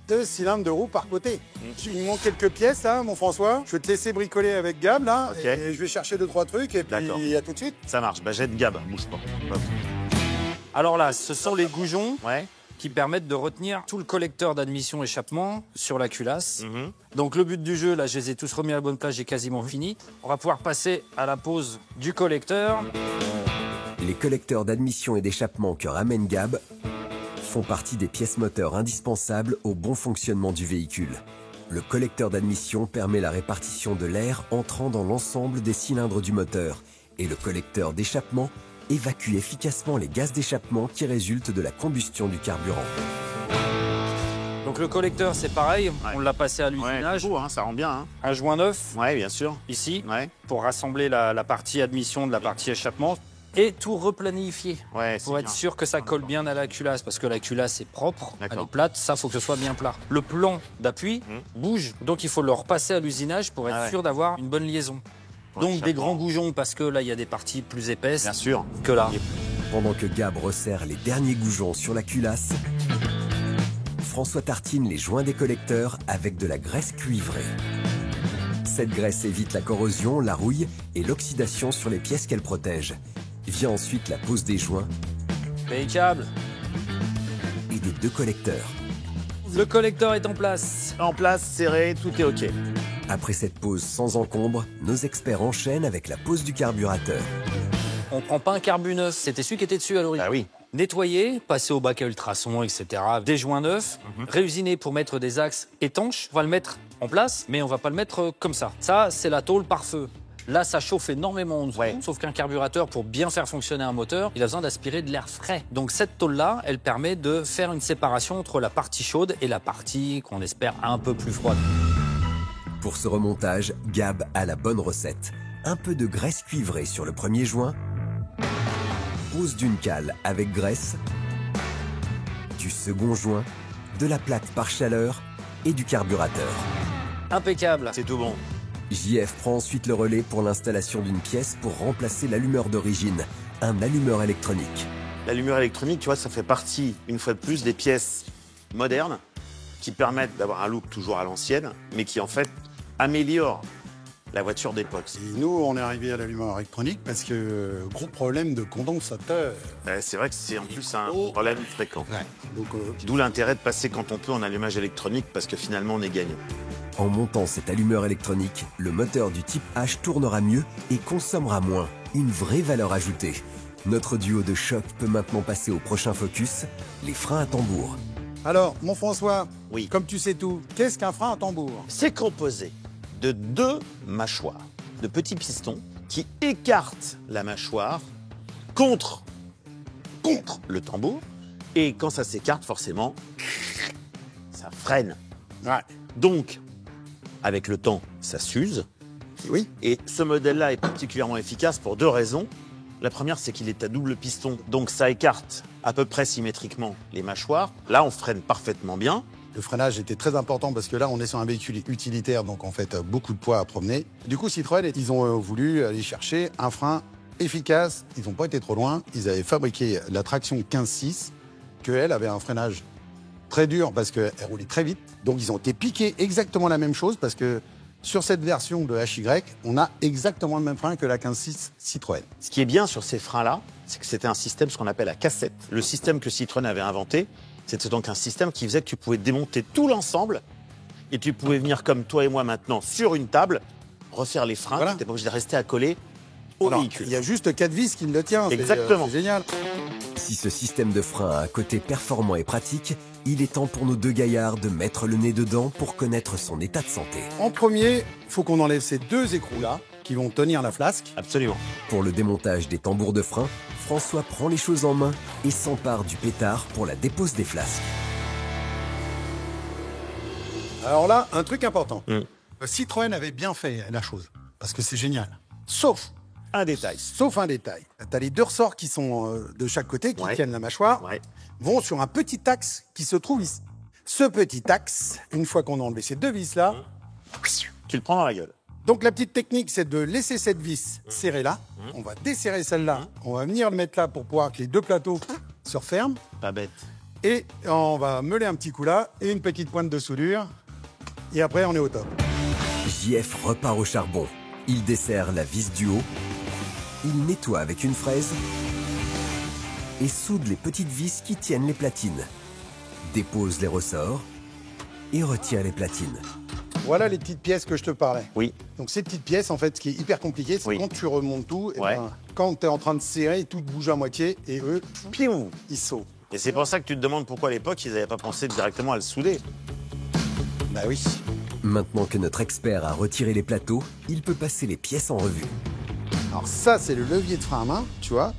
2 cylindres de roue par côté. Il me manque quelques pièces, là, mon François. Je vais te laisser bricoler avec Gab, là. Ok. Et je vais chercher 2-3 trucs, et D'accord. puis à tout de suite. Ça marche. Bah, jette Gab, bouge pas. Hop. Alors là, ce sont les goujons Ouais. qui permettent de retenir tout le collecteur d'admission-échappement sur la culasse. Donc le but du jeu, là, je les ai tous remis à la bonne place, j'ai quasiment fini. On va pouvoir passer à la pose du collecteur. Les collecteurs d'admission et d'échappement que ramène Gab font partie des pièces moteurs indispensables au bon fonctionnement du véhicule. Le collecteur d'admission permet la répartition de l'air entrant dans l'ensemble des cylindres du moteur et le collecteur d'échappement évacue efficacement les gaz d'échappement qui résultent de la combustion du carburant. Donc le collecteur, c'est pareil, on l'a passé à l'usinage. Ouais, beau, hein, ça rend bien. Hein. Un joint neuf, Ouais, bien sûr. ici, Ouais, pour rassembler la partie admission de la partie échappement. Et tout replanifier ouais, c'est pour être bien. sûr que ça colle bien à la culasse, parce que la culasse est propre, elle D'accord. est plate, ça faut que ce soit bien plat. Le plan d'appui bouge, donc il faut le repasser à l'usinage pour être Ah ouais. sûr d'avoir une bonne liaison. Pour Donc des l'échappement. grands goujons, parce que là il y a des parties plus épaisses Bien sûr. que là. Pendant que Gab resserre les derniers goujons sur la culasse, François tartine les joints des collecteurs avec de la graisse cuivrée. Cette graisse évite la corrosion, la rouille et l'oxydation sur les pièces qu'elle protège. Vient ensuite la pose des joints Impeccable. et des deux collecteurs. Le collecteur est en place. En place, serré, tout est OK. Après cette pose sans encombre, nos experts enchaînent avec la pose du carburateur. On prend pas un carbu neuf, c'était celui qui était dessus à l'origine. Ah oui. Nettoyer, passer au bac à ultrasons, etc. Des joints neufs, réusiner pour mettre des axes étanches. On va le mettre en place, mais on va pas le mettre comme ça. Ça, c'est la tôle par feu. Là, ça chauffe énormément en dessous, sauf qu'un carburateur, pour bien faire fonctionner un moteur, il a besoin d'aspirer de l'air frais. Donc cette tôle-là, elle permet de faire une séparation entre la partie chaude et la partie qu'on espère un peu plus froide. Pour ce remontage, Gab a la bonne recette. Un peu de graisse cuivrée sur le premier joint, pose d'une cale avec graisse, du second joint, de la plaque par chaleur et du carburateur. Impeccable. C'est tout bon. JF prend ensuite le relais pour l'installation d'une pièce pour remplacer l'allumeur d'origine, un allumeur électronique. L'allumeur électronique, tu vois, ça fait partie, une fois de plus, des pièces modernes qui permettent d'avoir un look toujours à l'ancienne, mais qui, en fait, améliorent la voiture d'époque. Et nous, on est arrivé à l'allumeur électronique parce que gros problème de condensateur. C'est vrai que c'est en plus un problème fréquent. Donc, D'où l'intérêt de passer quand on peut en allumage électronique, parce que finalement, on est gagnant. En montant cet allumeur électronique, le moteur du type H tournera mieux et consommera moins. Une vraie valeur ajoutée. Notre duo de choc peut maintenant passer au prochain focus, les freins à tambour. alors, mon François, Oui. comme tu sais tout, qu'est-ce qu'un frein à tambour? C'est composé de deux mâchoires, de petits pistons qui écartent la mâchoire contre le tambour. Et quand ça s'écarte, forcément, ça freine. Ouais. Donc, avec le temps, ça s'use. Oui. Et ce modèle-là est particulièrement efficace pour deux raisons. La première, c'est qu'il est à double piston, donc ça écarte à peu près symétriquement les mâchoires. Là, on freine parfaitement bien. Le freinage était très important parce que là, on est sur un véhicule utilitaire, donc en fait, beaucoup de poids à promener. Du coup, Citroën, ils ont voulu aller chercher un frein efficace. Ils n'ont pas été trop loin. Ils avaient fabriqué la traction 15.6, qu'elle avait un freinage très dur parce qu'elle roulait très vite. Donc, ils ont été piqués exactement la même chose parce que sur cette version de HY, on a exactement le même frein que la 15.6 Citroën. Ce qui est bien sur ces freins-là, c'est que c'était un système, ce qu'on appelle à cassette. Le système que Citroën avait inventé, c'était donc un système qui faisait que tu pouvais démonter tout l'ensemble et tu pouvais venir comme toi et moi maintenant sur une table, refaire les freins. Voilà. Tu n'étais pas obligé de rester accolé au Alors, véhicule. il y a juste 4 vis qui le tient. Exactement. C'est génial. Si ce système de frein a un côté performant et pratique, il est temps pour nos deux gaillards de mettre le nez dedans pour connaître son état de santé. En premier, il faut qu'on enlève ces deux écrous-là qui vont tenir la flasque. Absolument. Pour le démontage des tambours de frein, François prend les choses en main et s'empare du pétard pour la dépose des flasques. Alors là, un truc important. Mm. Citroën avait bien fait la chose, parce que c'est génial. Sauf Un détail. un détail. Tu as les deux ressorts qui sont de chaque côté, qui Ouais. tiennent la mâchoire, Ouais. vont sur un petit axe qui se trouve ici. Ce petit axe, une fois qu'on a enlevé ces deux vis-là, Tu le prends dans la gueule. donc la petite technique, c'est de laisser cette vis serrée là. On va desserrer celle-là. On va venir le mettre là pour pouvoir que les deux plateaux se referment. Pas bête. Et on va meuler un petit coup là et une petite pointe de soudure. Et après, on est au top. JF repart au charbon. Il desserre la vis du haut. Il nettoie avec une fraise et soude les petites vis qui tiennent les platines. dépose les ressorts et retire les platines. Voilà les petites pièces que je te parlais. Oui. Donc ces petites pièces, en fait, ce qui est hyper compliqué, c'est Oui. quand tu remontes tout, et Ouais. ben, quand tu es en train de serrer, tout bouge à moitié et eux, Piou. ils sautent. Et c'est pour ça que tu te demandes pourquoi à l'époque, ils n'avaient pas pensé directement à le souder. Bah oui. Maintenant que notre expert a retiré les plateaux, il peut passer les pièces en revue. Alors ça, c'est le levier de frein à main, tu vois.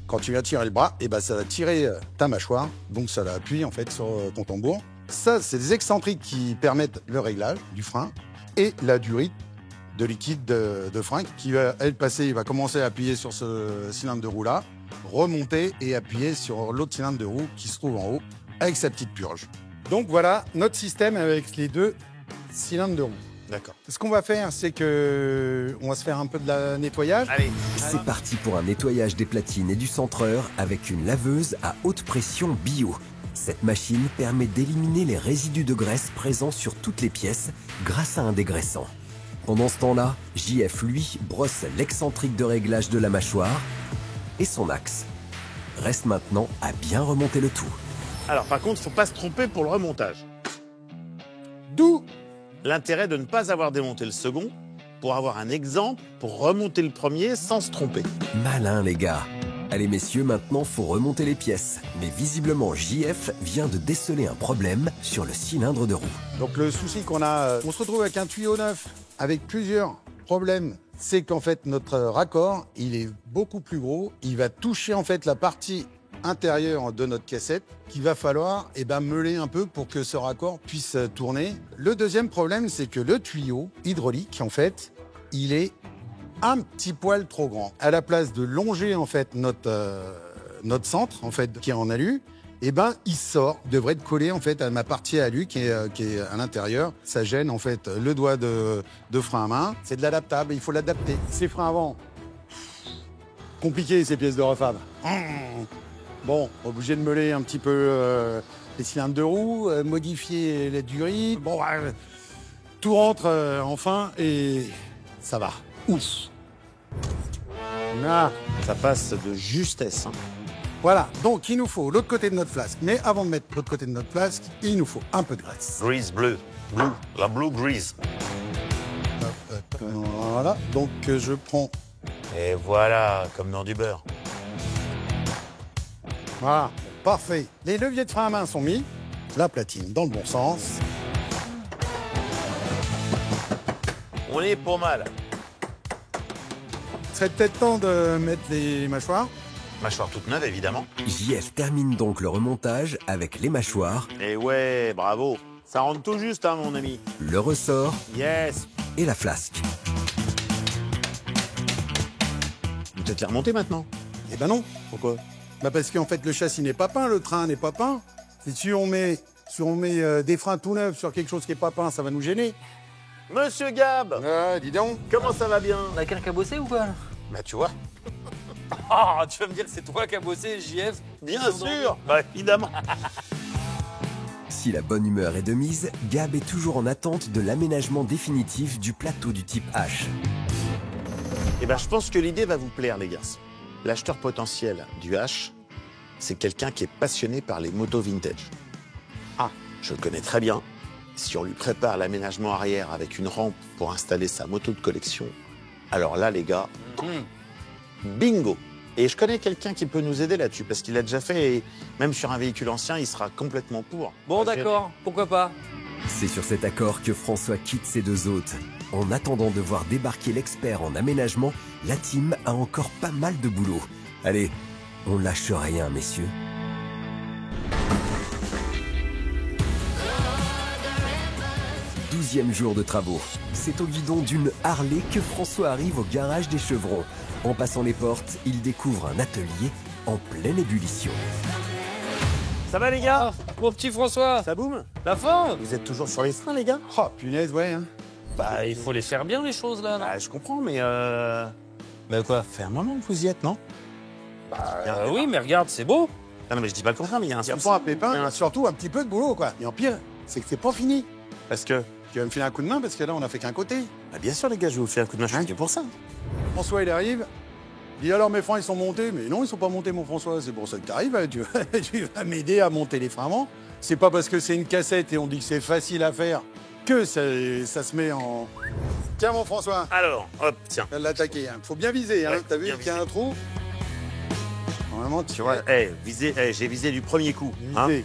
Quand tu viens tirer le bras, et ben ça va tirer ta mâchoire, donc ça va appuyer en fait sur ton tambour. Ça, c'est des excentriques qui permettent le réglage du frein et la durite de liquide de frein qui va, elle, passer, il va commencer à appuyer sur ce cylindre de roue là, remonter et appuyer sur l'autre cylindre de roue qui se trouve en haut avec sa petite purge. Donc voilà notre système avec les deux cylindres de roue. D'accord. Ce qu'on va faire, c'est que on va se faire un peu de la nettoyage. Allez. C'est parti pour un nettoyage des platines et du centreur avec une laveuse à haute pression bio. Cette machine permet d'éliminer les résidus de graisse présents sur toutes les pièces grâce à un dégraissant. Pendant ce temps-là, JF, lui, brosse l'excentrique de réglage de la mâchoire et son axe. Reste maintenant à bien remonter le tout. Alors, par contre, faut pas se tromper pour le remontage. D'où L'intérêt de ne pas avoir démonté le second pour avoir un exemple pour remonter le premier sans se tromper. Malin les gars. Allez messieurs, maintenant faut remonter les pièces. Mais visiblement JF vient de déceler un problème sur le cylindre de roue. Donc le souci qu'on a, on se retrouve avec un tuyau neuf avec plusieurs problèmes. C'est qu'en fait notre raccord, il est beaucoup plus gros. Il va toucher en fait la partie intérieure de notre cassette qu'il va falloir meuler un peu pour que ce raccord puisse tourner. Le deuxième problème, c'est que le tuyau hydraulique, en fait, il est un petit poil trop grand. À la place de longer en fait notre centre en fait qui est en alu, il sort, devrait être collé en fait à ma partie alu qui est à l'intérieur. Ça gêne en fait le doigt de frein à main. C'est de l'adaptable, il faut l'adapter. Ces freins avant, compliqué ces pièces de refab. Bon, obligé de meuler un petit peu les cylindres de roue, modifier la durée. Bon, tout rentre enfin et ça va. Ouf. Ah. Ça passe de justesse. Hein. Voilà, donc il nous faut l'autre côté de notre flasque. Mais avant de mettre l'autre côté de notre flasque, il nous faut un peu de graisse. Grease bleu. Blue. La blue grease. Voilà, donc je prends... Et voilà, comme dans du beurre. Voilà, parfait. Les leviers de frein à main sont mis. La platine dans le bon sens. On est pour mal. Il serait peut-être temps de mettre les mâchoires. Mâchoire toute neuve, évidemment. JF termine donc le remontage avec les mâchoires, Et ouais, bravo. Ça rentre tout juste, hein, mon ami. le ressort Yes. et la flasque. Peut-être les remonter maintenant. Eh ben non. Pourquoi? Parce qu'en fait, le châssis n'est pas peint, le train n'est pas peint. Et si on met des freins tout neufs sur quelque chose qui n'est pas peint, ça va nous gêner. Monsieur Gab, Dis donc. comment ça va bien? On a quelqu'un qui a bossé ou quoi là? Bah, tu vois. Ah, tu vas me dire que c'est toi qui as bossé, JF? Bien sûr. Bah, évidemment. Si la bonne humeur est de mise, Gab est toujours en attente de l'aménagement définitif du plateau du type H. Eh ben, je pense que l'idée va vous plaire, les garçons. L'acheteur potentiel du H, c'est quelqu'un qui est passionné par les motos vintage. Ah, je le connais très bien. Si on lui prépare l'aménagement arrière avec une rampe pour installer sa moto de collection, alors là, les gars, bingo! Et je connais quelqu'un qui peut nous aider là-dessus, parce qu'il l'a déjà fait, et même sur un véhicule ancien, il sera complètement pour. Bon, d'accord, pourquoi pas? C'est sur cet accord que François quitte ses deux hôtes. En attendant de voir débarquer l'expert en aménagement, la team a encore pas mal de boulot. Allez, on lâche rien, messieurs. Douzième jour de travaux. C'est au guidon d'une Harley que François arrive au garage des Chevrons. En passant les portes, il découvre un atelier en pleine ébullition. Ça va les gars? Mon petit François, Ça boum? la forme? Vous êtes toujours sur les freins, les gars? Oh, punaise, ouais. Hein. Bah, il faut les faire bien les choses là, non? Bah, je comprends, mais Bah quoi? fait un moment que vous y êtes, non? Oui, mais regarde, c'est beau. Non, mais je dis pas le contraire, mais il y a un Il n'y a souci. pas un pépin, surtout un petit peu de boulot, quoi. Et en pire, c'est que c'est pas fini. Parce que, Tu vas me filer un coup de main parce que là, on a fait qu'un côté. bah, bien sûr, les gars, je vais vous faire un coup de main, je suis venu pour ça. François, il arrive. Il dit alors, mes freins, ils sont montés. Mais non, ils sont pas montés, mon François. C'est pour ça que tu arrives. Tu vas m'aider à monter les freins avant. C'est pas parce que c'est une cassette et on dit que c'est facile à faire que ça se met en... Tiens, mon François. Alors, hop, tiens. Tu vas l'attaquer. Hein. Faut bien viser. Hein. Ouais, T'as vu bien qu'il y a viser. un trou? Normalement, Tu vois, j'ai visé du premier coup. Hein. Viser.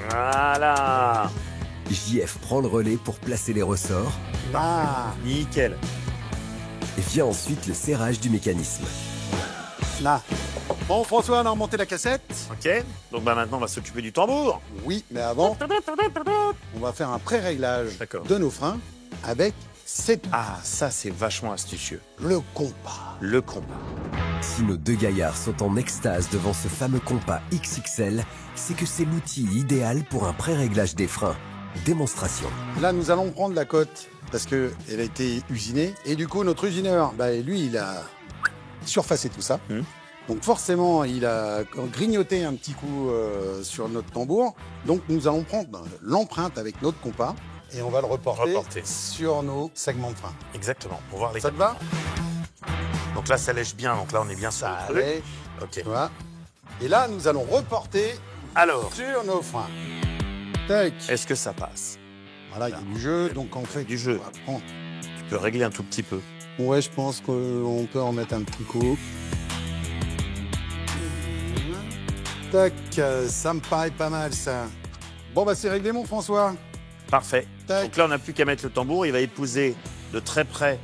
Voilà. JF prend le relais pour placer les ressorts Ah, Nickel. et vient ensuite le serrage du mécanisme. là. Bon, François, on a remonté la cassette. Ok. Donc maintenant, on va s'occuper du tambour. Oui, mais avant, on va faire un pré-réglage D'accord. de nos freins avec Ah, ça, c'est vachement astucieux. le compas. Le compas. Si nos deux gaillards sont en extase devant ce fameux compas XXL, c'est que c'est l'outil idéal pour un pré-réglage des freins. Démonstration. Là, nous allons prendre la cote parce qu'elle a été usinée. Et du coup, notre usineur, lui, il a surfacé tout ça. Donc forcément, il a grignoté un petit coup sur notre tambour. Donc nous allons prendre l'empreinte avec notre compas et on va le reporter sur nos segments de frein. Exactement. Pour voir les. Ça te va? Donc là, ça lèche bien. Donc là, on est bien sur Ça le truc. allait. Ok. Tu vois. Et là, nous allons reporter Alors, sur nos freins. Tac. est-ce que ça passe? Voilà, il y a du jeu. Donc en fait, Du jeu. on va prendre. Tu peux régler un tout petit peu. Ouais, je pense qu'on peut en mettre un petit coup. Tac, ça me paraît pas mal ça. Bon bah c'est réglé mon François. Parfait. Tac. Donc là, on n'a plus qu'à mettre le tambour. Il va épouser de très près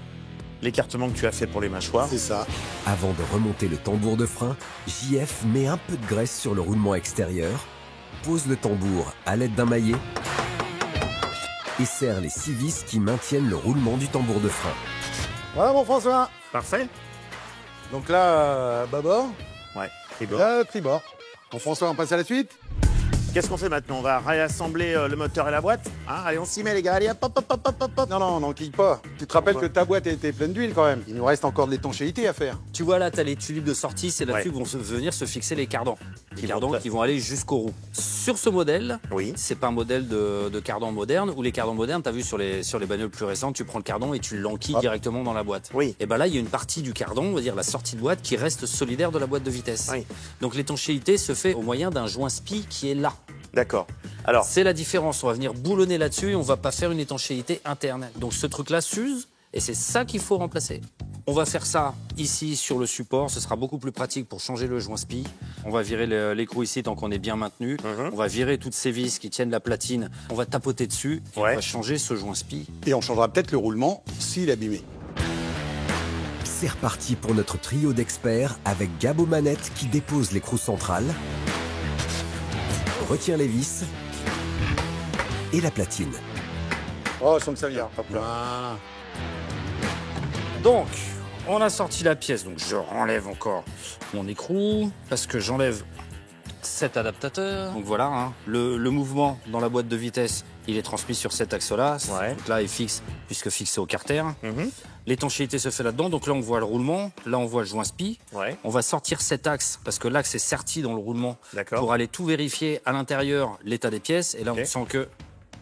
l'écartement que tu as fait pour les mâchoires. C'est ça. Avant de remonter le tambour de frein, JF met un peu de graisse sur le roulement extérieur, pose le tambour à l'aide d'un maillet et serre les 6 vis qui maintiennent le roulement du tambour de frein. Voilà mon François. Parfait. Donc là, bâbord, Ouais. Tribord. là, tribord. Mon François, on passe à la suite. Qu'est-ce qu'on fait maintenant? On va réassembler le moteur et la boîte. Hein, allez, on s'y met, les gars. Allez, hop, hop, hop, hop, hop, hop. Non, non, on n'enquille pas. Tu te rappelles Pourquoi que ta boîte était pleine d'huile quand même. Il nous reste encore de l'étanchéité à faire. Tu vois là, tu as les tulipes de sortie, c'est là-dessus Ouais. que vont venir se fixer les cardans. Les Qui cardans vont- qui vont aller jusqu'aux roues. Sur ce modèle, Oui. c'est pas un modèle de cardan moderne, où les cardans modernes, tu as vu sur les bagnoles plus récentes, tu prends le cardan et tu l'enquilles Hop. directement dans la boîte. Oui. Et ben là, il y a une partie du cardan, on va dire la sortie de boîte, qui reste solidaire de la boîte de vitesse. Oui. Donc l'étanchéité se fait au moyen d'un joint SPI qui est là. D'accord. Alors, C'est la différence. On va venir boulonner là-dessus et on va pas faire une étanchéité interne. Donc ce truc-là s'use et c'est ça qu'il faut remplacer. On va faire ça ici sur le support. Ce sera beaucoup plus pratique pour changer le joint SPI. On va virer l'écrou ici tant qu'on est bien maintenu. On va virer toutes ces vis qui tiennent la platine. On va tapoter dessus et Ouais. on va changer ce joint SPI. Et on changera peut-être le roulement s'il est abîmé. C'est reparti pour notre trio d'experts avec Gab aux manettes qui dépose l'écrou central, retire les vis et la platine. Oh, je sens que ça vient. Hop là. Voilà. Donc, on a sorti la pièce. Donc je renlève encore mon écrou parce que j'enlève cet adaptateur. Donc voilà, hein. Le mouvement dans la boîte de vitesse, il est transmis sur cet axe-là. Ouais. Donc là, il est fixe, puisque fixé au carter. Mhm. L'étanchéité se fait là-dedans. Donc là, on voit le roulement. Là, on voit le joint SPI. ouais. On va sortir cet axe, parce que l'axe est serti dans le roulement, D'accord. pour aller tout vérifier à l'intérieur, l'état des pièces. Et là, Ok. on sent que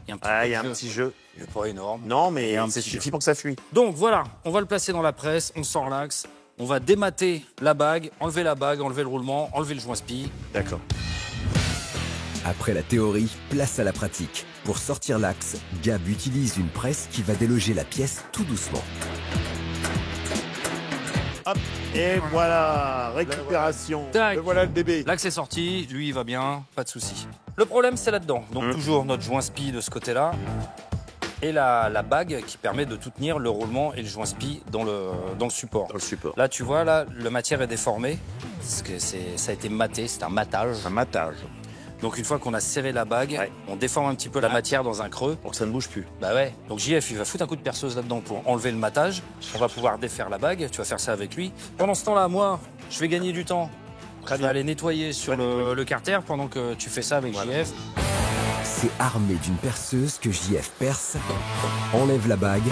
il y a un petit Ah, peu il y a un de jeu. petit jeu. Il n'est pas énorme. Non, mais un ça petit suffit pour que ça fuit. Donc voilà, on va le placer dans la presse, on sort l'axe, on va démater la bague, enlever le roulement, enlever le joint SPI. D'accord. Après la théorie, place à la pratique. Pour sortir l'axe, Gab utilise une presse qui va déloger la pièce tout doucement. Hop. Et voilà. Récupération. Tac. Le voilà le bébé. L'axe est sorti, lui il va bien, pas de souci. Le problème c'est là-dedans, donc toujours notre joint SPI de ce côté-là. Et la bague qui permet de tout tenir le roulement et le joint SPI dans le support. Dans le support. Là tu vois, là, la matière est déformée, parce que ça a été maté, c'est un matage. Un matage. Donc une fois qu'on a serré la bague, Ouais. on déforme un petit peu la matière dans un creux. Pour que ça ne bouge plus. Bah ouais. Donc JF, il va foutre un coup de perceuse là-dedans pour enlever le matage. On va pouvoir défaire la bague. Tu vas faire ça avec lui. Pendant ce temps-là, moi, je vais gagner du temps. Je vais aller nettoyer sur le carter pendant que tu fais ça avec JF. C'est armé d'une perceuse que JF perce, enlève la bague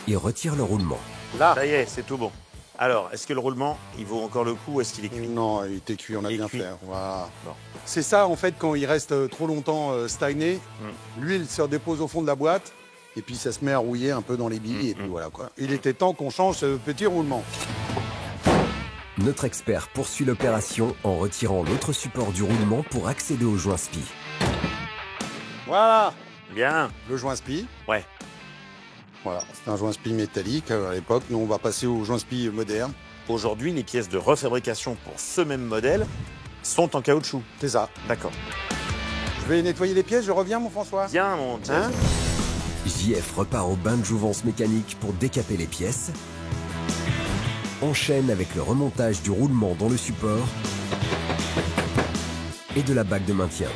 et retire le roulement. Là. Ça y est, c'est tout bon. Alors, est-ce que le roulement, il vaut encore le coup ou est-ce qu'il est cuit? Non, il était cuit, on a Il est bien cuit. fait. Voilà. Bon. C'est ça, en fait, quand il reste trop longtemps stagné, l'huile se dépose au fond de la boîte, et puis ça se met à rouiller un peu dans les billes, et puis voilà quoi. Il était temps qu'on change ce petit roulement. Notre expert poursuit l'opération en retirant l'autre support du roulement pour accéder au joint spi. Voilà, Bien. le joint spi. Ouais. Voilà, c'est un joint spi métallique à l'époque. Nous, on va passer au joint spi moderne. Aujourd'hui, les pièces de refabrication pour ce même modèle sont en caoutchouc. C'est ça. D'accord. Je vais nettoyer les pièces, je reviens, mon François. Bien, mon Jeff. Hein? JF repart au bain de jouvence mécanique pour décaper les pièces. Enchaîne avec le remontage du roulement dans le support et de la bague de maintien.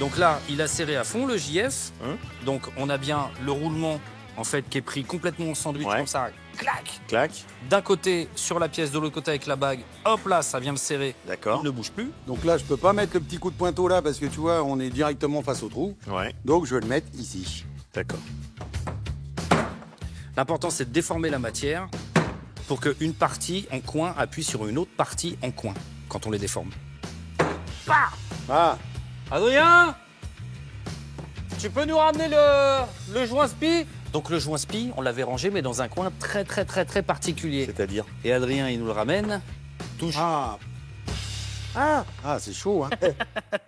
Donc là, il a serré à fond le JF. Hum. Donc on a bien le roulement en fait qui est pris complètement en sandwich Ouais. comme ça. Clac. Clac. D'un côté sur la pièce, de l'autre côté avec la bague. Hop là, ça vient de serrer. D'accord. Il ne bouge plus. Donc là, je peux pas mettre le petit coup de pointeau là parce que tu vois, on est directement face au trou. Ouais. Donc je vais le mettre ici. D'accord. L'important c'est de déformer la matière pour qu'une partie en coin appuie sur une autre partie en coin quand on les déforme. Ah, Adrien, tu peux nous ramener le joint spi? Donc le joint spi, on l'avait rangé mais dans un coin très particulier. C'est-à-dire? Et Adrien, il nous le ramène. Touche. ah, ah, c'est chaud, hein.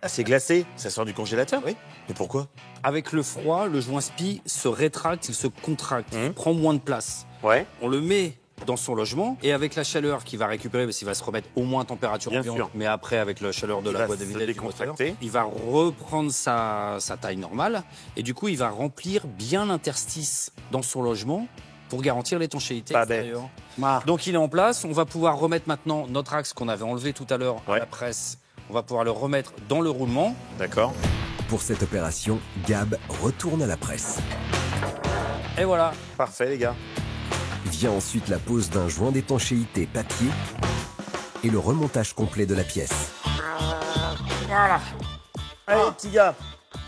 C'est glacé. Ça sort du congélateur? Oui. Mais pourquoi? Avec le froid, le joint spi se rétracte, il se contracte, il prend moins de place. Ouais. On le met dans son logement et avec la chaleur qu'il va récupérer, parce qu'il va se remettre au moins à température Bien ambiante, sûr. mais après avec la chaleur de Il la va boîte de se vitesse du décontracter. moteur, il va reprendre sa taille normale et du coup il va remplir bien l'interstice dans son logement pour garantir l'étanchéité Pas bête. extérieure. Ah. Donc il est en place, on va pouvoir remettre maintenant notre axe qu'on avait enlevé tout à l'heure à Ouais. la presse, on va pouvoir le remettre dans le roulement. D'accord. Pour cette opération, Gab retourne à la presse. Et voilà. Parfait, les gars. Vient ensuite la pose d'un joint d'étanchéité papier et le remontage complet de la pièce. Voilà. Allez, petits gars.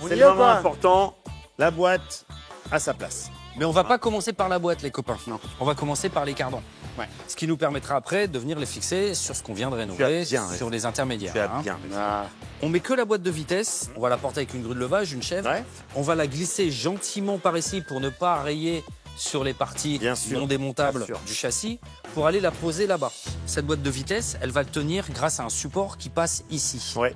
On C'est y le est moment pas important. La boîte à sa place. Mais on va pas commencer par la boîte, les copains. Non. On va commencer par les cardans. Ouais. Ce qui nous permettra après de venir les fixer sur ce qu'on vient de rénover, Tu as bien sur les intermédiaires. Tu as hein. bien. Ah. On met que la boîte de vitesse. On va la porter avec une grue de levage, une chèvre. Ouais. On va la glisser gentiment par ici pour ne pas rayer sur les parties Bien sûr. non démontables Bien sûr. du châssis pour aller la poser là-bas. Cette boîte de vitesse, elle va le tenir grâce à un support qui passe ici. Ouais.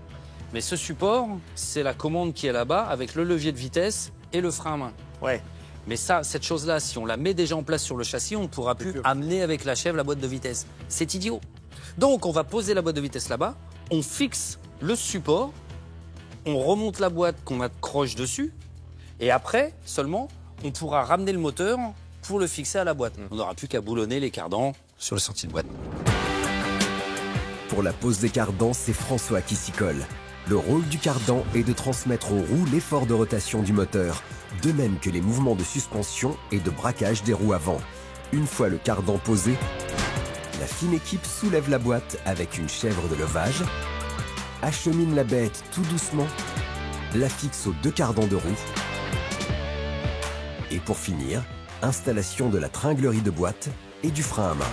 Mais ce support, c'est la commande qui est là-bas avec le levier de vitesse et le frein à main. Ouais. Mais ça, cette chose-là, si on la met déjà en place sur le châssis, on ne pourra plus sûr. amener avec la chèvre la boîte de vitesse. C'est idiot. Donc, on va poser la boîte de vitesse là-bas, on fixe le support, on remonte la boîte qu'on accroche dessus, et après, seulement, on pourra ramener le moteur pour le fixer à la boîte. On n'aura plus qu'à boulonner les cardans sur le sortie de boîte. Pour la pose des cardans, c'est François qui s'y colle. Le rôle du cardan est de transmettre aux roues l'effort de rotation du moteur, de même que les mouvements de suspension et de braquage des roues avant. Une fois le cardan posé, la fine équipe soulève la boîte avec une chèvre de levage, achemine la bête tout doucement, la fixe aux deux cardans de roue, et pour finir, installation de la tringlerie de boîte et du frein à main.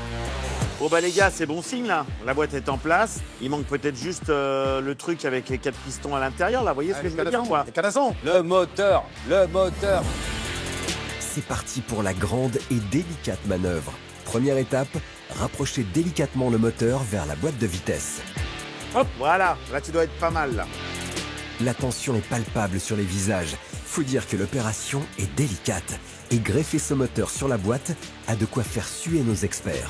Bon bah les gars, c'est bon signe là. La boîte est en place. Il manque peut-être juste le truc avec les 4 pistons à l'intérieur là. Vous voyez ce que je veux dire quoi? Les canassons. Le moteur. C'est parti pour la grande et délicate manœuvre. Première étape, rapprocher délicatement le moteur vers la boîte de vitesse. Hop, voilà. Là tu dois être pas mal là. La tension est palpable sur les visages. Faut dire que l'opération est délicate. Et greffer ce moteur sur la boîte a de quoi faire suer nos experts.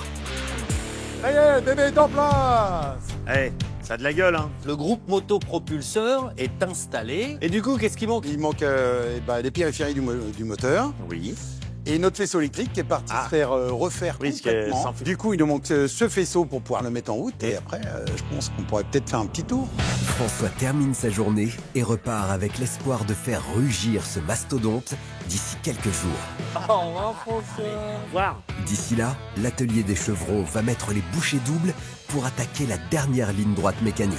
Ça y est, bébé est en place. Eh, ça a de la gueule hein. Le groupe motopropulseur est installé. Et du coup, qu'est-ce qui manque? Il manque les périphéries du moteur Oui. et notre faisceau électrique qui est parti se faire refaire Oui, ce qui est complètement. sans fil. Du coup, il nous manque ce faisceau pour pouvoir le mettre en route et après, je pense qu'on pourrait peut-être faire un petit tour. François termine sa journée et repart avec l'espoir de faire rugir ce mastodonte d'ici quelques jours. Voir. D'ici là, l'atelier des chevrons va mettre les bouchées doubles pour attaquer la dernière ligne droite mécanique.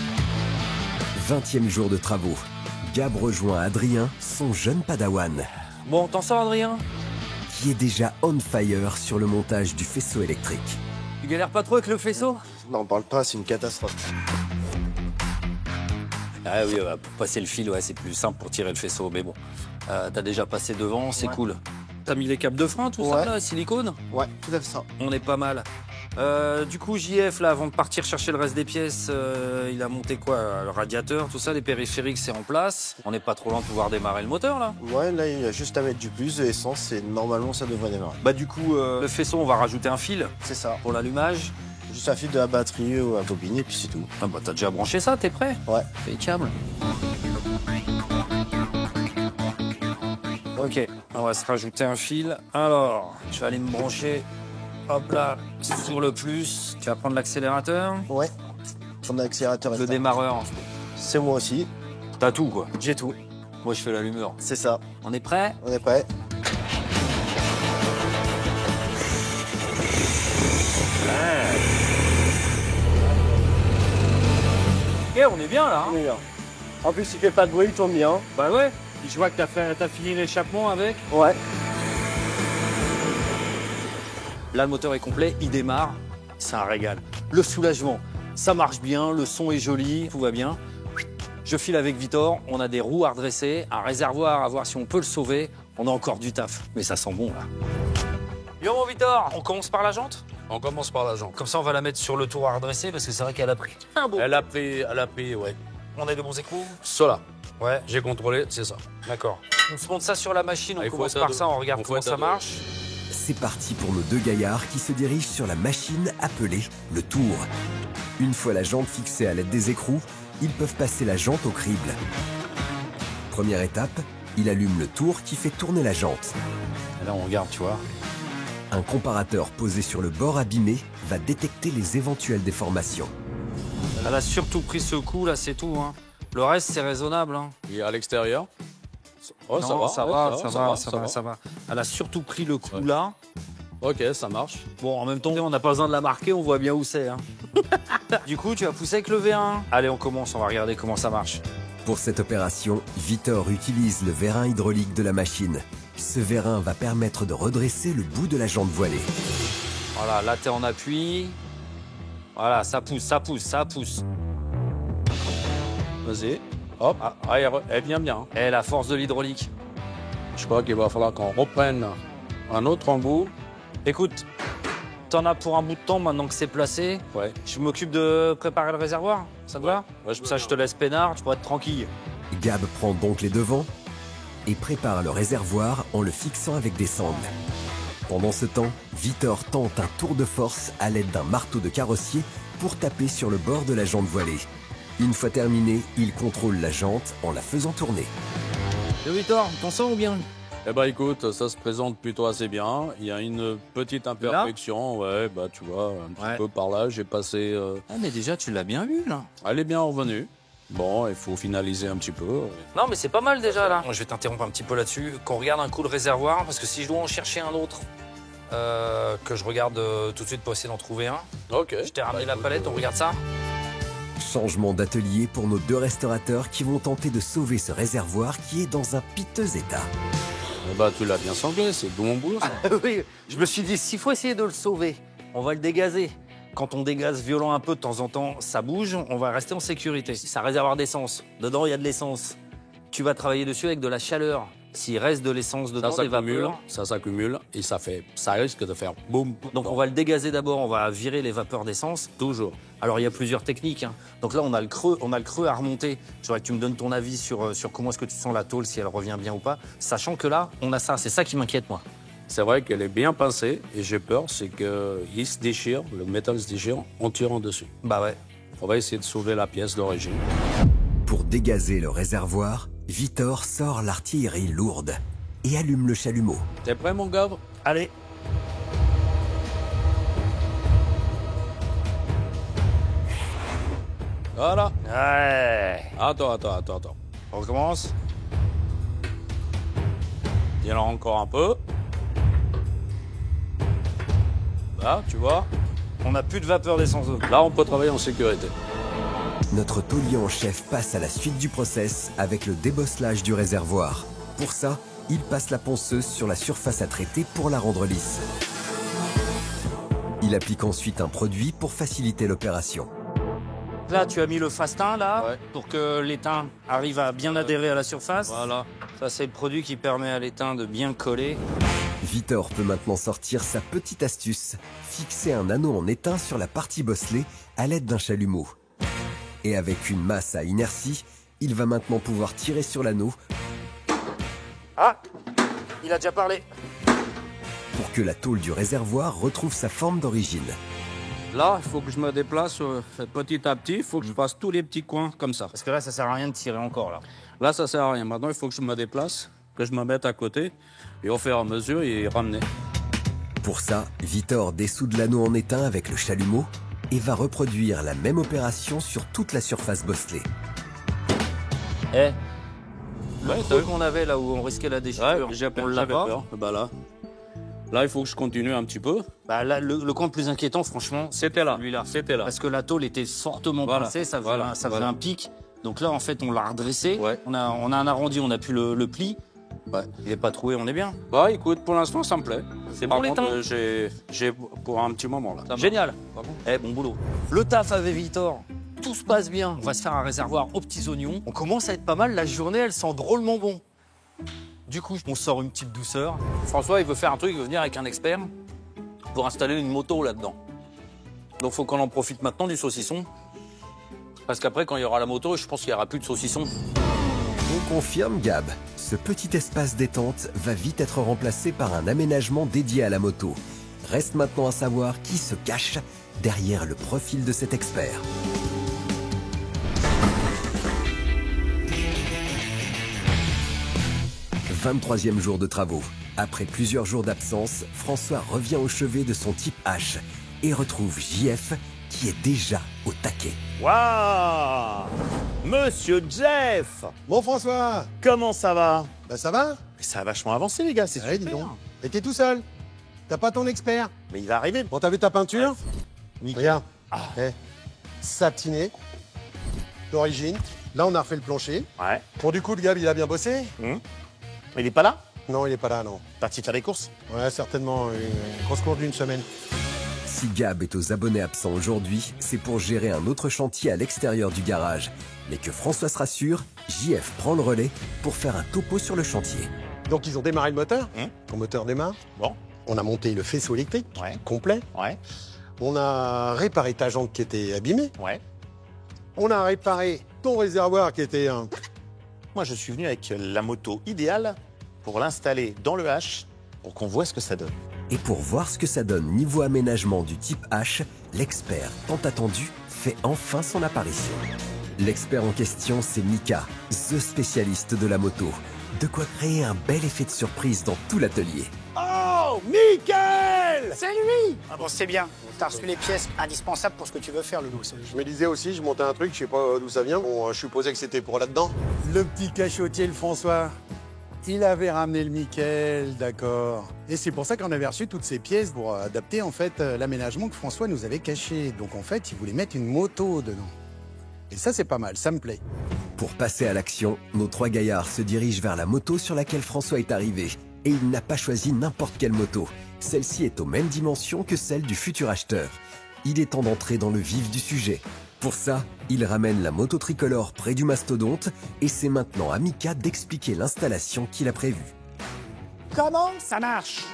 « 20e jour de travaux. Gab rejoint Adrien, son jeune padawan, Bon, t'en sors, Adrien? qui est déjà on fire sur le montage du faisceau électrique. Tu galères pas trop avec le faisceau? N'en parle pas, c'est une catastrophe. Ah oui, pour passer le fil, ouais, c'est plus simple pour tirer le faisceau. Mais bon, t'as déjà passé devant, c'est cool. T'as mis les câbles de frein, tout ça, là, silicone? Ouais, tout à fait ça. On est pas mal. Du coup, JF, là, avant de partir chercher le reste des pièces, il a monté quoi? Le radiateur, tout ça, les périphériques, c'est en place. On n'est pas trop loin de pouvoir démarrer le moteur, là? Ouais, là, il y a juste à mettre du plus de essence et normalement, ça devrait démarrer. Bah, du coup, le faisceau, on va rajouter un fil C'est ça. pour l'allumage. Juste un fil de la batterie ou un bobine et puis c'est tout. Ah bah, t'as déjà branché ça, t'es prêt? Ouais. Les câbles. Ok, on va se rajouter un fil. Alors, je vais aller me brancher, hop là, sur le plus. Tu vas prendre l'accélérateur, Ouais. Son accélérateur le est démarreur. C'est moi aussi. T'as tout, quoi. J'ai tout. Moi, je fais l'allumeur. C'est ça. On est prêt? On est prêt. Ok, on est bien, là. On est bien. En plus, il fait pas de bruit, il tourne bien. Bah ouais. Je vois que t'as fini l'échappement avec. Ouais. Là, le moteur est complet, il démarre. C'est un régal. Le soulagement, ça marche bien, le son est joli, tout va bien. Je file avec Vitor, on a des roues à redresser, un réservoir à voir si on peut le sauver. On a encore du taf, mais ça sent bon, là. Yo, mon Vitor, on commence par la jante? On commence par la jambe. Comme ça, on va la mettre sur le tour à redresser, parce que c'est vrai qu'elle a pris un beau. Elle a pris, ouais. On a de bons échos? Cela. Ouais, J'ai contrôlé, c'est ça. d'accord. On se monte ça sur la machine, on Il faut commence être par à ça, deux. on regarde Il faut comment être ça à deux. marche. C'est parti pour nos deux gaillards qui se dirigent sur la machine appelée le tour. Une fois la jante fixée à l'aide des écrous, ils peuvent passer la jante au crible. Première étape, il allume le tour qui fait tourner la jante. Et là, on regarde, tu vois. Un comparateur posé sur le bord abîmé va détecter les éventuelles déformations. Elle a surtout pris ce coup, là, c'est tout. Hein. Le reste, c'est raisonnable. Hein. Et à l'extérieur. Oh, Non, ça va. ça va. Elle a surtout pris le coup, là. Ok, ça marche. Bon, en même temps, on n'a pas besoin de la marquer, on voit bien où c'est. Hein. Du coup, tu vas pousser avec le V1. Allez, on commence, on va regarder comment ça marche. Pour cette opération, Vitor utilise le vérin hydraulique de la machine. Ce vérin va permettre de redresser le bout de la jante voilée. Voilà, là, t'es en appui. Voilà, ça pousse, ça pousse, ça pousse. Vas-y. Hop. Ah, elle vient bien. Et la force de l'hydraulique. Je crois qu'il va falloir qu'on reprenne un autre embout. Écoute, t'en as pour un bout de temps maintenant que c'est placé. Ouais. Je m'occupe de préparer le réservoir, ça te va? Ouais, je Ça, je te laisse peinard, tu pourras être tranquille. Gab prend donc les devants et prépare le réservoir en le fixant avec des sangles. Pendant ce temps, Vitor tente un tour de force à l'aide d'un marteau de carrossier pour taper sur le bord de la jante voilée. Une fois terminé, il contrôle la jante en la faisant tourner. Yo, Victor, t'en sors ou bien? Eh ben écoute, ça se présente plutôt assez bien. Il y a une petite imperfection, ouais, bah tu vois, un petit peu par là, j'ai passé... Ah, mais déjà, tu l'as bien vu, là. Elle est bien revenue. Bon, il faut finaliser un petit peu. Non, mais c'est pas mal déjà, là. Je vais t'interrompre un petit peu là-dessus. Qu'on regarde un coup le réservoir, parce que si je dois en chercher un autre, que je regarde tout de suite pour essayer d'en trouver un. Ok. Je t'ai ramené la palette, on regarde ça? Changement d'atelier pour nos deux restaurateurs qui vont tenter de sauver ce réservoir qui est dans un piteux état. Eh ben, tu l'as bien sanglé, c'est bon boulot, ça. Oui, je me suis dit, s'il faut essayer de le sauver, on va le dégazer. Quand on dégaze violent un peu de temps en temps, ça bouge, on va rester en sécurité. C'est un réservoir d'essence. Dedans, il y a de l'essence. Tu vas travailler dessus avec de la chaleur. S'il reste de l'essence dedans, des vapeurs. Ça s'accumule et ça risque de faire boum. Donc on va le dégazer d'abord, on va virer les vapeurs d'essence. Toujours. Alors il y a plusieurs techniques. Hein. Donc là on a le creux à remonter. Je voudrais que tu me donnes ton avis sur comment est-ce que tu sens la tôle, si elle revient bien ou pas. Sachant que là, on a ça, c'est ça qui m'inquiète moi. C'est vrai qu'elle est bien pincée et j'ai peur, c'est qu'il se déchire, le métal se déchire en tirant dessus. Bah ouais. On va essayer de sauver la pièce d'origine. Pour dégazer le réservoir, Vitor sort l'artillerie lourde et allume le chalumeau. T'es prêt, mon gars? Allez. Voilà. Ouais. Attends. On recommence. Il y en a encore un peu. Là, tu vois? On n'a plus de vapeur d'essence. Là, on peut travailler en sécurité. Notre taulier en chef passe à la suite du process avec le débosselage du réservoir. Pour ça, il passe la ponceuse sur la surface à traiter pour la rendre lisse. Il applique ensuite un produit pour faciliter l'opération. Là, tu as mis le fastin, là, pour que l'étain arrive à bien adhérer à la surface. Voilà. Ça, c'est le produit qui permet à l'étain de bien coller. Vitor peut maintenant sortir sa petite astuce, fixer un anneau en étain sur la partie bosselée à l'aide d'un chalumeau. Et avec une masse à inertie, il va maintenant pouvoir tirer sur l'anneau. Ah, il a déjà parlé. Pour que la tôle du réservoir retrouve sa forme d'origine. Là, il faut que je me déplace petit à petit. Il faut que je fasse tous les petits coins comme ça. Parce que là, ça sert à rien de tirer encore, là. Là, ça sert à rien. Maintenant, il faut que je me déplace, que je me mette à côté et au fur et à mesure, y ramener. Pour ça, Vitor dessoude l'anneau en étain avec le chalumeau et va reproduire la même opération sur toute la surface bosselée. Eh, le truc qu'on avait là où on risquait la déchirure, on l'a pas. Bah là, il faut que je continue un petit peu. Bah là, le coin le plus inquiétant, franchement, C'était là. Celui-là. C'était là. Parce que la tôle était fortement pincée, ça faisait un pic. Donc là, en fait, on l'a redressé. Ouais. On a un arrondi, on a pu le pli. Ouais. Il n'est pas troué, on est bien. Bah écoute, pour l'instant, ça me plaît. C'est Par bon, contre, l'étain. j'ai pour un petit moment là. Génial. Eh, bon boulot. Le taf avec Vitor, tout se passe bien. On va se faire un réservoir aux petits oignons. On commence à être pas mal. La journée, elle sent drôlement bon. Du coup, on sort une petite douceur. François, il veut faire un truc, il veut venir avec un expert pour installer une moto là-dedans. Donc, faut qu'on en profite maintenant du saucisson. Parce qu'après, quand il y aura la moto, je pense qu'il n'y aura plus de saucisson. On confirme, Gab. Ce petit espace détente va vite être remplacé par un aménagement dédié à la moto. Reste maintenant à savoir qui se cache derrière le profil de cet expert. « 23e jour de travaux. Après plusieurs jours d'absence, François revient au chevet de son type H et retrouve JF qui est déjà au taquet. Waouh! Monsieur Jeff! Bon, François, Comment ça va? bah ça va? Mais ça a vachement avancé, les gars, c'est Ouais, dis super. donc. Et t'es tout seul? T'as pas ton expert? Mais il va arriver. Bon, t'as vu ta peinture? Regarde. Eh, satiné, d'origine. Là, on a refait le plancher. Ouais. Bon, du coup, le Gab, il a bien bossé? Il est pas là? Non, il est pas là, non. Parti faire les courses? Ouais, certainement. Une grosse course d'une semaine. Si Gab est aux abonnés absents aujourd'hui, c'est pour gérer un autre chantier à l'extérieur du garage. Mais que François se rassure, JF prend le relais pour faire un topo sur le chantier. Donc, ils ont démarré le moteur. Le moteur démarre. Bon. On a monté le faisceau électrique Ouais. complet. Ouais. On a réparé ta jante qui était abîmée. Ouais. On a réparé ton réservoir qui était un... Moi, je suis venu avec la moto idéale pour l'installer dans le H pour qu'on voit ce que ça donne. Et pour voir ce que ça donne niveau aménagement du type H, l'expert tant attendu fait enfin son apparition. L'expert en question, c'est Mika, the spécialiste de la moto. De quoi créer un bel effet de surprise dans tout l'atelier. Oh, Mickaël! C'est lui! Ah bon, c'est bien. T'as reçu les pièces indispensables pour ce que tu veux faire, Loulou. Je me disais aussi, je montais un truc, je sais pas d'où ça vient. Bon, je supposais que c'était pour là-dedans. Le petit cachotier, le François. Il avait ramené le Mickaël, d'accord. Et c'est pour ça qu'on avait reçu toutes ces pièces pour adapter en fait l'aménagement que François nous avait caché. Donc en fait, il voulait mettre une moto dedans. Et ça, c'est pas mal, ça me plaît. Pour passer à l'action, nos trois gaillards se dirigent vers la moto sur laquelle François est arrivé. Et il n'a pas choisi n'importe quelle moto. Celle-ci est aux mêmes dimensions que celle du futur acheteur. Il est temps d'entrer dans le vif du sujet. Pour ça, il ramène la moto tricolore près du mastodonte et c'est maintenant à Mika d'expliquer l'installation qu'il a prévue. Comment ça marche?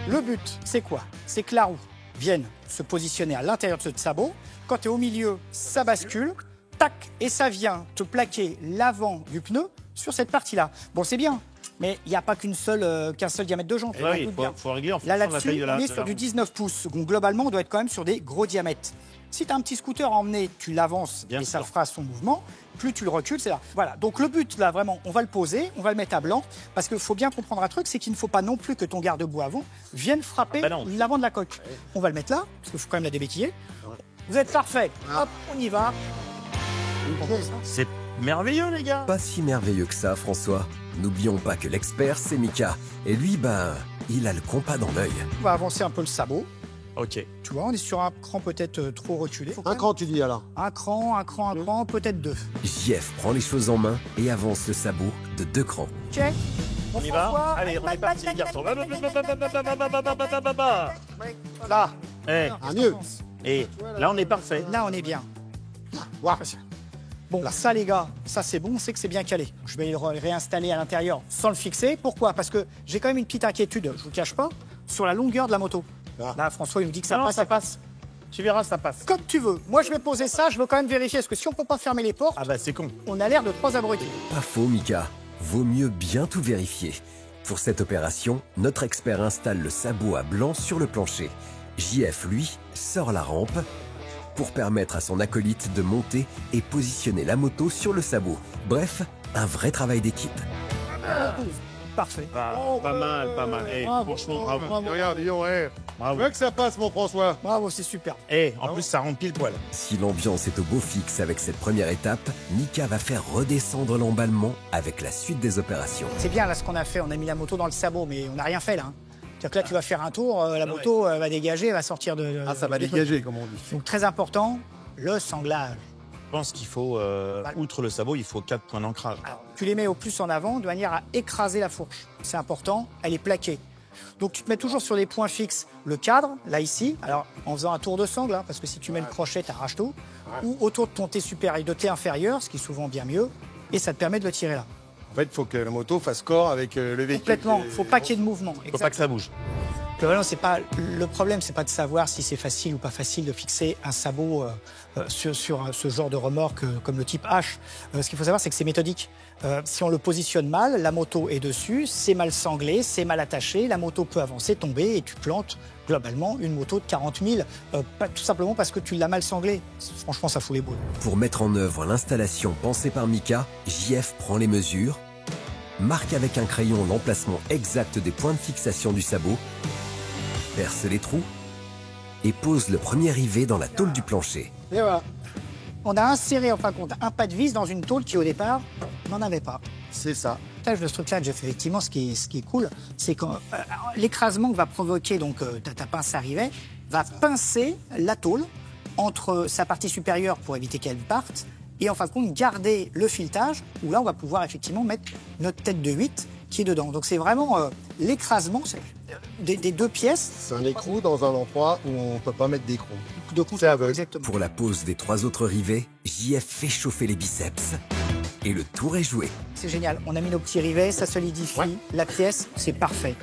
Le but, c'est quoi? C'est que la roue vienne se positionner à l'intérieur de ce sabot. Quand tu es au milieu, ça bascule, tac, et ça vient te plaquer l'avant du pneu sur cette partie-là. Bon, c'est bien, mais il n'y a pas qu'un seul diamètre de jante. Oui, il faut régler en fonction Là, de la taille là-dessus, de la... on est sur du 19 pouces. Donc, globalement, on doit être quand même sur des gros diamètres. Si tu as un petit scooter à emmener, tu l'avances et ça fera son mouvement. Plus tu le recules, c'est là. Voilà, donc le but, là, vraiment, on va le poser, on va le mettre à blanc. Parce qu'il faut bien comprendre un truc, c'est qu'il ne faut pas non plus que ton garde-boue avant vienne frapper l'avant de la coque. On va le mettre là, parce qu'il faut quand même la débéquiller. Vous êtes parfait. Hop, on y va. C'est merveilleux, les gars. Pas si merveilleux que ça, François. N'oublions pas que l'expert, c'est Mika. Et lui, il a le compas dans l'œil. On va avancer un peu le sabot. Ok. Tu vois, on est sur un cran peut-être trop reculé. Un cran, tu dis alors? Un cran, peut-être deux. JF prend les choses en main et avance le sabot de 2 crans. Check. On y va? Allez, on est parti, les garçons. Là. Eh, Ah, mieux. Et là, on est parfait. Là, on est bien. Wow. Bon, ça, les gars, ça, c'est bon, on sait que c'est bien calé. Je vais le réinstaller à l'intérieur sans le fixer. Pourquoi? Parce que j'ai quand même une petite inquiétude, je vous cache pas, sur la longueur de la moto. Là, François, il me dit que ça passe. Ça passe. Tu verras, ça passe. Comme tu veux. Moi, je vais poser ça, je veux quand même vérifier, parce que si on peut pas fermer les portes, Ah bah, c'est con. on a l'air de 3 abrutis. Pas faux, Mika. Vaut mieux bien tout vérifier. Pour cette opération, notre expert installe le sabot à blanc sur le plancher. JF, lui, sort la rampe pour permettre à son acolyte de monter et positionner la moto sur le sabot. Bref, un vrai travail d'équipe. Parfait. Pas mal, pas mal. Eh, franchement, bravo. Regarde, dis donc, Bravo. tu veux que ça passe, mon François? Bravo, c'est super. Eh, en plus, ça rentre pile poil. Si l'ambiance est au beau fixe avec cette première étape, Mika va faire redescendre l'emballement avec la suite des opérations. C'est bien, là, ce qu'on a fait. On a mis la moto dans le sabot, mais on n'a rien fait, là. C'est-à-dire que là, tu vas faire un tour, la moto va dégager, va sortir de... Ah, ça va dégager, comme on dit. Donc, très important, le sanglage. Je pense qu'il faut, outre le sabot, il faut 4 points d'ancrage. Alors, tu les mets au plus en avant de manière à écraser la fourche. C'est important, elle est plaquée. Donc tu te mets toujours sur des points fixes. Le cadre, là ici, alors en faisant un tour de sangle, hein, parce que si tu mets le crochet, tu arraches tout, ou autour de ton T supérieur et de T inférieur, ce qui est souvent bien mieux, et ça te permet de le tirer là. En fait, il faut que la moto fasse corps avec le véhicule. Complètement, il ne faut pas qu'il y ait de mouvement. Il faut pas que ça bouge. Le problème, c'est pas de savoir si c'est facile ou pas facile de fixer un sabot sur ce genre de remorque comme le type H. Ce qu'il faut savoir, c'est que c'est méthodique. Si on le positionne mal, la moto est dessus, c'est mal sanglé, c'est mal attaché, la moto peut avancer, tomber et tu plantes globalement une moto de 40 000, tout simplement parce que tu l'as mal sanglé. Franchement, ça fout les boules. Pour mettre en œuvre l'installation pensée par Mika, JF prend les mesures, marque avec un crayon l'emplacement exact des points de fixation du sabot, perce les trous et pose le premier rivet dans la tôle du plancher. Et voilà. On a inséré, en fin de compte, un pas de vis dans une tôle qui, au départ, n'en avait pas. C'est ça. De ce truc-là, Jeff, effectivement, ce qui est cool, c'est que l'écrasement que va provoquer donc, ta pince à rivet va pincer la tôle entre sa partie supérieure pour éviter qu'elle parte et, en fin de compte, garder le filetage où là, on va pouvoir effectivement mettre notre tête de 8 qui est dedans. Donc, c'est vraiment l'écrasement des deux pièces. C'est un écrou dans un endroit où on ne peut pas mettre d'écrou. C'est aveugle. Exactement. Pour la pose des 3 autres rivets, JF fait chauffer les biceps et le tour est joué. C'est génial. On a mis nos petits rivets, ça solidifie la pièce, c'est parfait.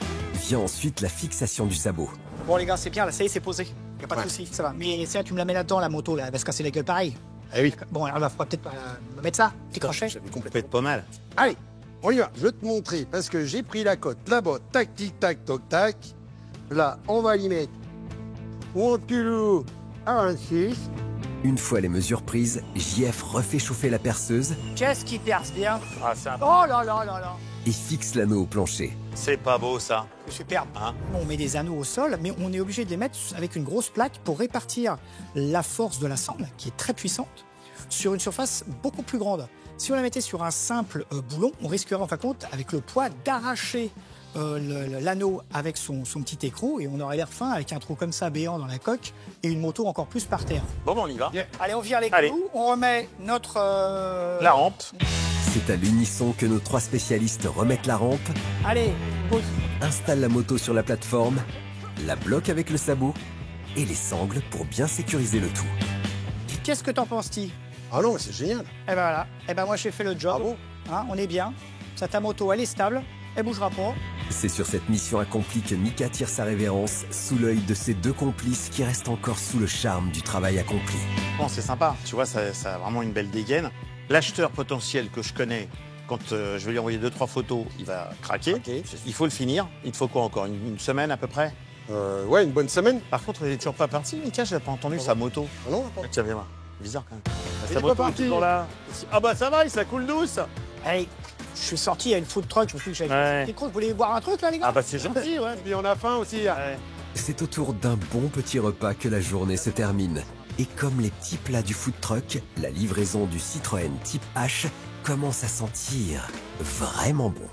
Vient ensuite la fixation du sabot. Bon, les gars, c'est bien, là, ça y est, c'est posé. Y a pas de souci, ça va. Mais ça, tu me la mets là-dedans, la moto, là, elle va se casser la gueule pareil. Eh oui. Bon, alors, il faudra peut-être me mettre ça, petit crochet. Ça peut être pas mal. Allez, on y va. Je vais te montrer parce que j'ai pris la cote là-bas. Tac, tic, tac, toc, tac. Là, on va y mettre mon culot à 26. Une fois les mesures prises, JF refait chauffer la perceuse Qu'est-ce qui perce bien? Ah, c'est Oh là là là là. et fixe l'anneau au plancher. C'est pas beau, ça. C'est superbe. Hein? On met des anneaux au sol, mais on est obligé de les mettre avec une grosse plaque pour répartir la force de la sangle, qui est très puissante, sur une surface beaucoup plus grande. Si on la mettait sur un simple boulon, on risquerait en fin de compte, avec le poids, d'arracher l'anneau avec son petit écrou et on aurait l'air fin avec un trou comme ça béant dans la coque et une moto encore plus par terre. Bon, on y va. Allez, on vire les Allez. clous, on remet notre... La rampe. C'est à l'unisson que nos 3 spécialistes remettent la rampe, Allez, pose. installent la moto sur la plateforme, la bloquent avec le sabot et les sanglent pour bien sécuriser le tout. Qu'est-ce que t'en penses, Ti? Ah non, c'est génial. Eh ben voilà, eh ben moi j'ai fait le job. Bravo. Hein, on est bien. Ça, ta moto, elle est stable, elle bougera pas. C'est sur cette mission accomplie que Mika tire sa révérence sous l'œil de ses 2 complices qui restent encore sous le charme du travail accompli. Bon, c'est sympa. Tu vois, ça a vraiment une belle dégaine. L'acheteur potentiel que je connais, quand je vais lui envoyer 2-3 photos, il va craquer. Il faut le finir. Il te faut quoi encore une semaine à peu près? Ouais, une bonne semaine. Par contre, il n'est toujours pas parti. Mika, je n'ai pas entendu sa moto. Ah non, pas. Tiens, viens voir. Bizarre quand même. Il Sa est moto pas parti. toujours là. Ah bah ça va, ça coule douce. Hey, je suis sorti, il y a une food truck, je me suis dit que j'avais Ouais. des crocs. Vous voulez boire un truc là, les gars? Ah bah c'est gentil, ouais. Puis on a faim aussi. Ouais. C'est autour d'un bon petit repas que la journée se termine. Et comme les petits plats du food truck, la livraison du Citroën Type H commence à sentir vraiment bon.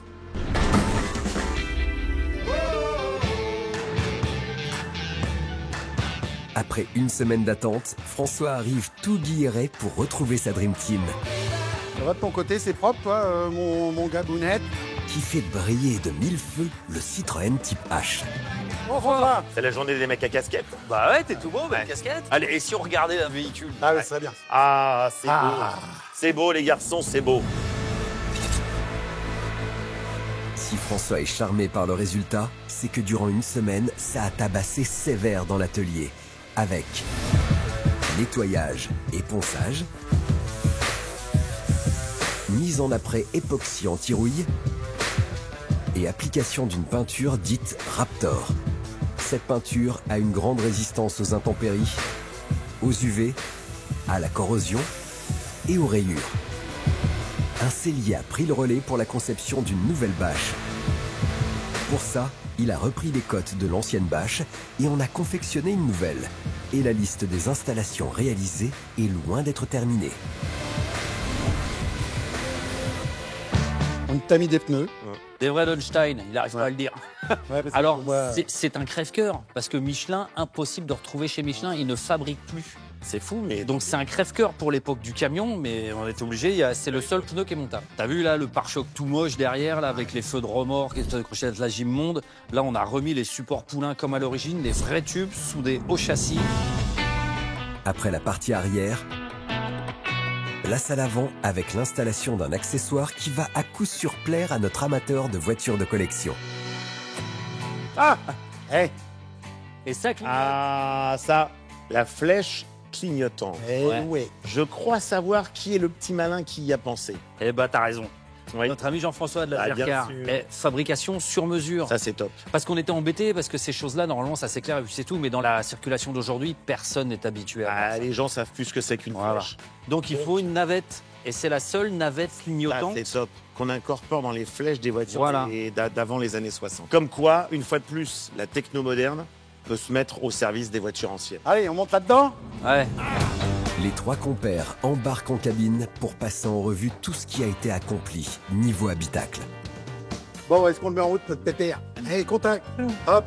Après une semaine d'attente, François arrive tout guilleret pour retrouver sa Dream Team, Ça va de ton côté, c'est propre, toi, mon gabounette. qui fait briller de mille feux le Citroën Type H. Bon, François. C'est la journée des mecs à casquette. Bah ouais, t'es tout beau, belle casquette. Allez. Et si on regardait un véhicule? Ah oui, ça va bien. Ah, c'est beau. C'est beau, les garçons, c'est beau. Si François est charmé par le résultat, c'est que durant une semaine, ça a tabassé sévère dans l'atelier, avec nettoyage et ponçage, mise en après époxy anti-rouille et application d'une peinture dite Raptor. Cette peinture a une grande résistance aux intempéries, aux UV, à la corrosion et aux rayures. Un sellier a pris le relais pour la conception d'une nouvelle bâche. Pour ça, il a repris les cotes de l'ancienne bâche et en a confectionné une nouvelle. Et la liste des installations réalisées est loin d'être terminée. On t'a mis des pneus. Des vrais Dolstein, il n'arrive pas à le dire. Ouais, parce que Alors, moi- c'est un crève-cœur, parce que Michelin, impossible de retrouver chez Michelin, ils ne fabriquent plus. C'est fou, mais Donc c'est un crève-cœur pour l'époque du camion, mais on est obligé, c'est le seul pneu qui est montable. T'as vu là le pare-choc tout moche derrière, là, avec les feux de remorque et tout accroché à la Gimmonde. Là, on a remis les supports poulains comme à l'origine, des vrais tubes sous des hauts châssis. Après la partie arrière, place à l'avant avec l'installation d'un accessoire qui va à coup sûr plaire à notre amateur de voitures de collection. ah, hey. Et ça, Ah, ça, la flèche clignotante. Ouais. Je crois savoir qui est le petit malin qui y a pensé. eh bah t'as raison. Oui. Notre ami Jean-François de la Ah, bien Zercar, sûr. fabrication sur mesure. Ça, c'est top. Parce qu'on était embêtés, parce que ces choses-là, normalement, ça s'éclaire et puis c'est tout. Mais dans la circulation d'aujourd'hui, personne n'est habitué à Ah, ça. les gens savent plus ce que c'est qu'une Voilà. flèche. Donc il faut une navette. Et c'est la seule navette Ah, clignotante. c'est top. Qu'on incorpore dans les flèches des voitures Voilà. d'avant les années 60. Comme quoi, une fois de plus, la techno moderne peut se mettre au service des voitures anciennes. Allez, on monte là-dedans. Ouais. Les trois compères embarquent en cabine pour passer en revue tout ce qui a été accompli niveau habitacle. Bon, est-ce qu'on le met en route, notre pépère? Allez, contact. Hop.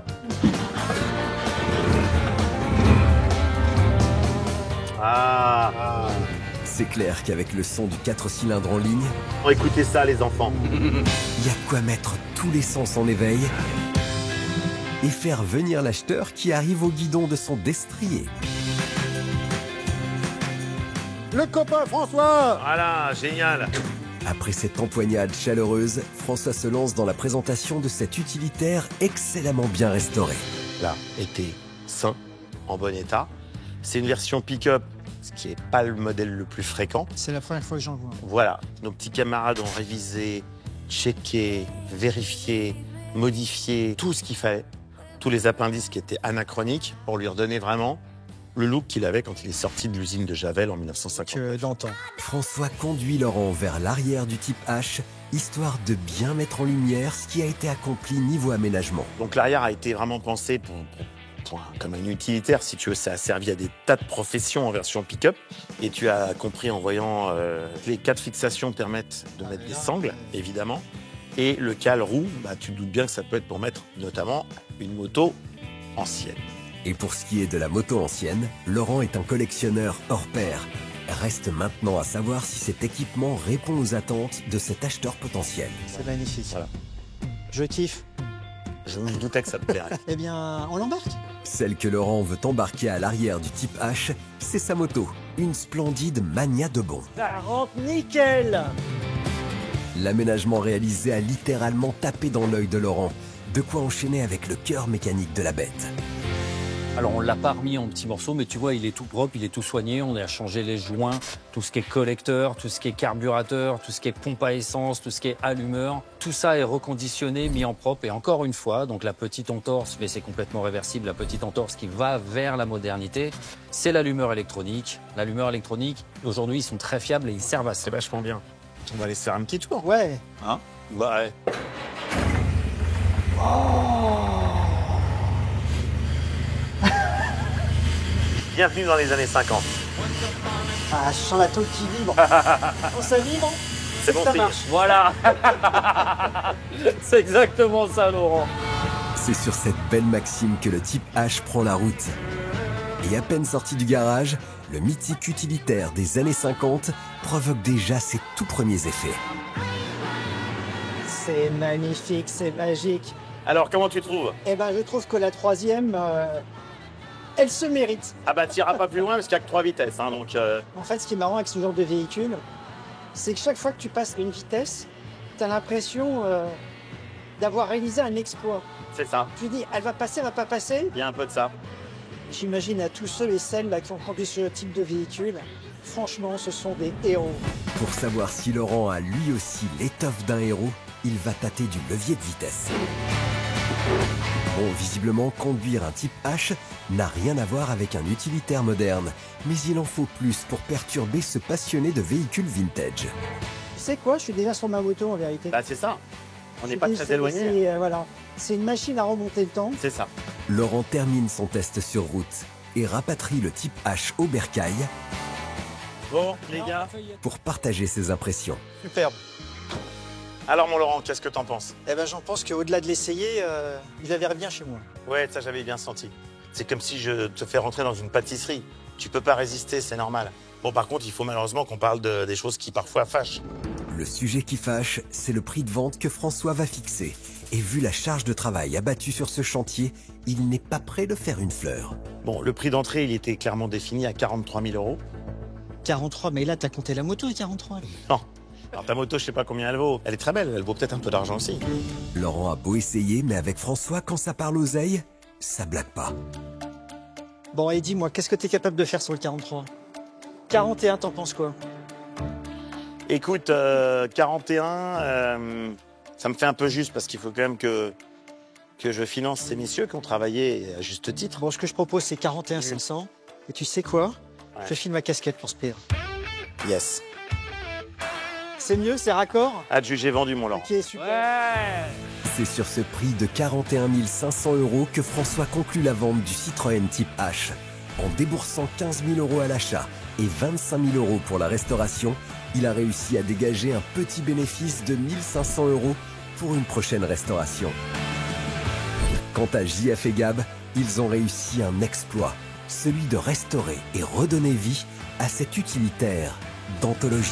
Ah, C'est clair qu'avec le son du 4 cylindres en ligne, oh, écoutez ça, les enfants. il y a quoi mettre tous les sens en éveil et faire venir l'acheteur qui arrive au guidon de son destrier. Le copain François. Voilà, génial. Après cette empoignade chaleureuse, François se lance dans la présentation de cet utilitaire excellemment bien restauré. Là, était sain, en bon état. C'est une version pick-up, ce qui n'est pas le modèle le plus fréquent. C'est la première fois que j'en vois. Voilà, nos petits camarades ont révisé, checké, vérifié, modifié tout ce qu'il fallait. Tous les appendices qui étaient anachroniques pour lui redonner vraiment le look qu'il avait quand il est sorti de l'usine de Javel en 1950. Que d'antan. François conduit Laurent vers l'arrière du type H, histoire de bien mettre en lumière ce qui a été accompli niveau aménagement. Donc l'arrière a été vraiment pensé comme un utilitaire, si tu veux. Ça a servi à des tas de professions en version pick-up. Et tu as compris en voyant les 4 fixations permettent de mettre des sangles, évidemment. Et le cale roue, bah, tu te doutes bien que ça peut être pour mettre notamment une moto ancienne. Et pour ce qui est de la moto ancienne, Laurent est un collectionneur hors pair. Reste maintenant à savoir si cet équipement répond aux attentes de cet acheteur potentiel. C'est magnifique. Voilà. Je kiffe. Je me doutais que ça te plairait. Eh bien, on l'embarque. Celle que Laurent veut embarquer à l'arrière du type H, c'est sa moto, une splendide Mania de bon. Ça rentre nickel. L'aménagement réalisé a littéralement tapé dans l'œil de Laurent, de quoi enchaîner avec le cœur mécanique de la bête. Alors on l'a pas remis en petits morceaux, mais tu vois, il est tout propre, il est tout soigné. On a changé les joints, tout ce qui est collecteur, tout ce qui est carburateur, tout ce qui est pompe à essence, tout ce qui est allumeur. Tout ça est reconditionné, mis en propre. Et encore une fois, donc la petite entorse, mais c'est complètement réversible, la petite entorse qui va vers la modernité, c'est l'allumeur électronique. L'allumeur électronique, aujourd'hui, ils sont très fiables et ils servent à ça. C'est vachement bien. On va aller se faire un petit tour. Ouais. Hein? Bah ouais. Bienvenue dans les années 50. Ah, je sens la tôle qui vibre. Oh, ça vibre. C'est bon, Ça c'est- marche. Voilà. C'est exactement ça, Laurent. C'est sur cette belle maxime que le type H prend la route. Et à peine sorti du garage, le mythique utilitaire des années 50 provoque déjà ses tout premiers effets. C'est magnifique, c'est magique. Alors, comment tu trouves? Eh ben, je trouve que la troisième, elle se mérite. Ah bah, t'iras pas plus loin parce qu'il n'y a que 3 vitesses. Hein, donc, En fait, ce qui est marrant avec ce genre de véhicule, c'est que chaque fois que tu passes une vitesse, tu as l'impression d'avoir réalisé un exploit. c'est ça. Tu dis, elle va passer, elle va pas passer. Il y a un peu de ça. J'imagine à tous ceux et celles là, qui ont conduit ce type de véhicule, franchement, ce sont des héros. Pour savoir si Laurent a lui aussi l'étoffe d'un héros, il va tâter du levier de vitesse. Bon, visiblement, conduire un type H n'a rien à voir avec un utilitaire moderne, mais il en faut plus pour perturber ce passionné de véhicules vintage. Tu sais quoi, je suis déjà sur ma moto en vérité. Bah, c'est ça. On n'est pas très éloigné. Voilà. C'est une machine à remonter le temps. C'est ça. Laurent termine son test sur route et rapatrie le type H au bercail Bon, les gars. pour partager ses impressions. Superbe. Alors, mon Laurent, qu'est-ce que t'en penses? Eh ben, j'en pense qu'au-delà de l'essayer, il avait bien chez moi. Ouais, ça, j'avais bien senti. C'est comme si je te fais rentrer dans une pâtisserie. Tu peux pas résister, c'est normal. Bon, par contre, il faut malheureusement qu'on parle des choses qui parfois fâchent. Le sujet qui fâche, c'est le prix de vente que François va fixer. Et vu la charge de travail abattue sur ce chantier, il n'est pas prêt de faire une fleur. Bon, le prix d'entrée, il était clairement défini à 43 000 euros. 43, mais là, t'as compté la moto à 43. Non. Alors, ta moto, je sais pas combien elle vaut. Elle est très belle, elle vaut peut-être un peu d'argent aussi. Laurent a beau essayer, mais avec François, quand ça parle oseille, ça blague pas. Bon, et dis-moi, qu'est-ce que t'es capable de faire sur le 43? 41, t'en penses quoi? Écoute, 41, ça me fait un peu juste parce qu'il faut quand même que je finance ces messieurs qui ont travaillé à juste titre. Bon, ce que je propose, c'est 41 500. Et tu sais quoi? Ouais. Je file ma casquette pour ce prix. Yes. C'est mieux, c'est raccord? Adjugé vendu, mon Laurent. Ok, super. C'est sur ce prix de 41 500 € que François conclut la vente du Citroën Type H. En déboursant 15 000 € à l'achat et 25 000 € pour la restauration, il a réussi à dégager un petit bénéfice de 1 500 € pour une prochaine restauration. Quant à JF et Gab, ils ont réussi un exploit, celui de restaurer et redonner vie à cet utilitaire d'anthologie.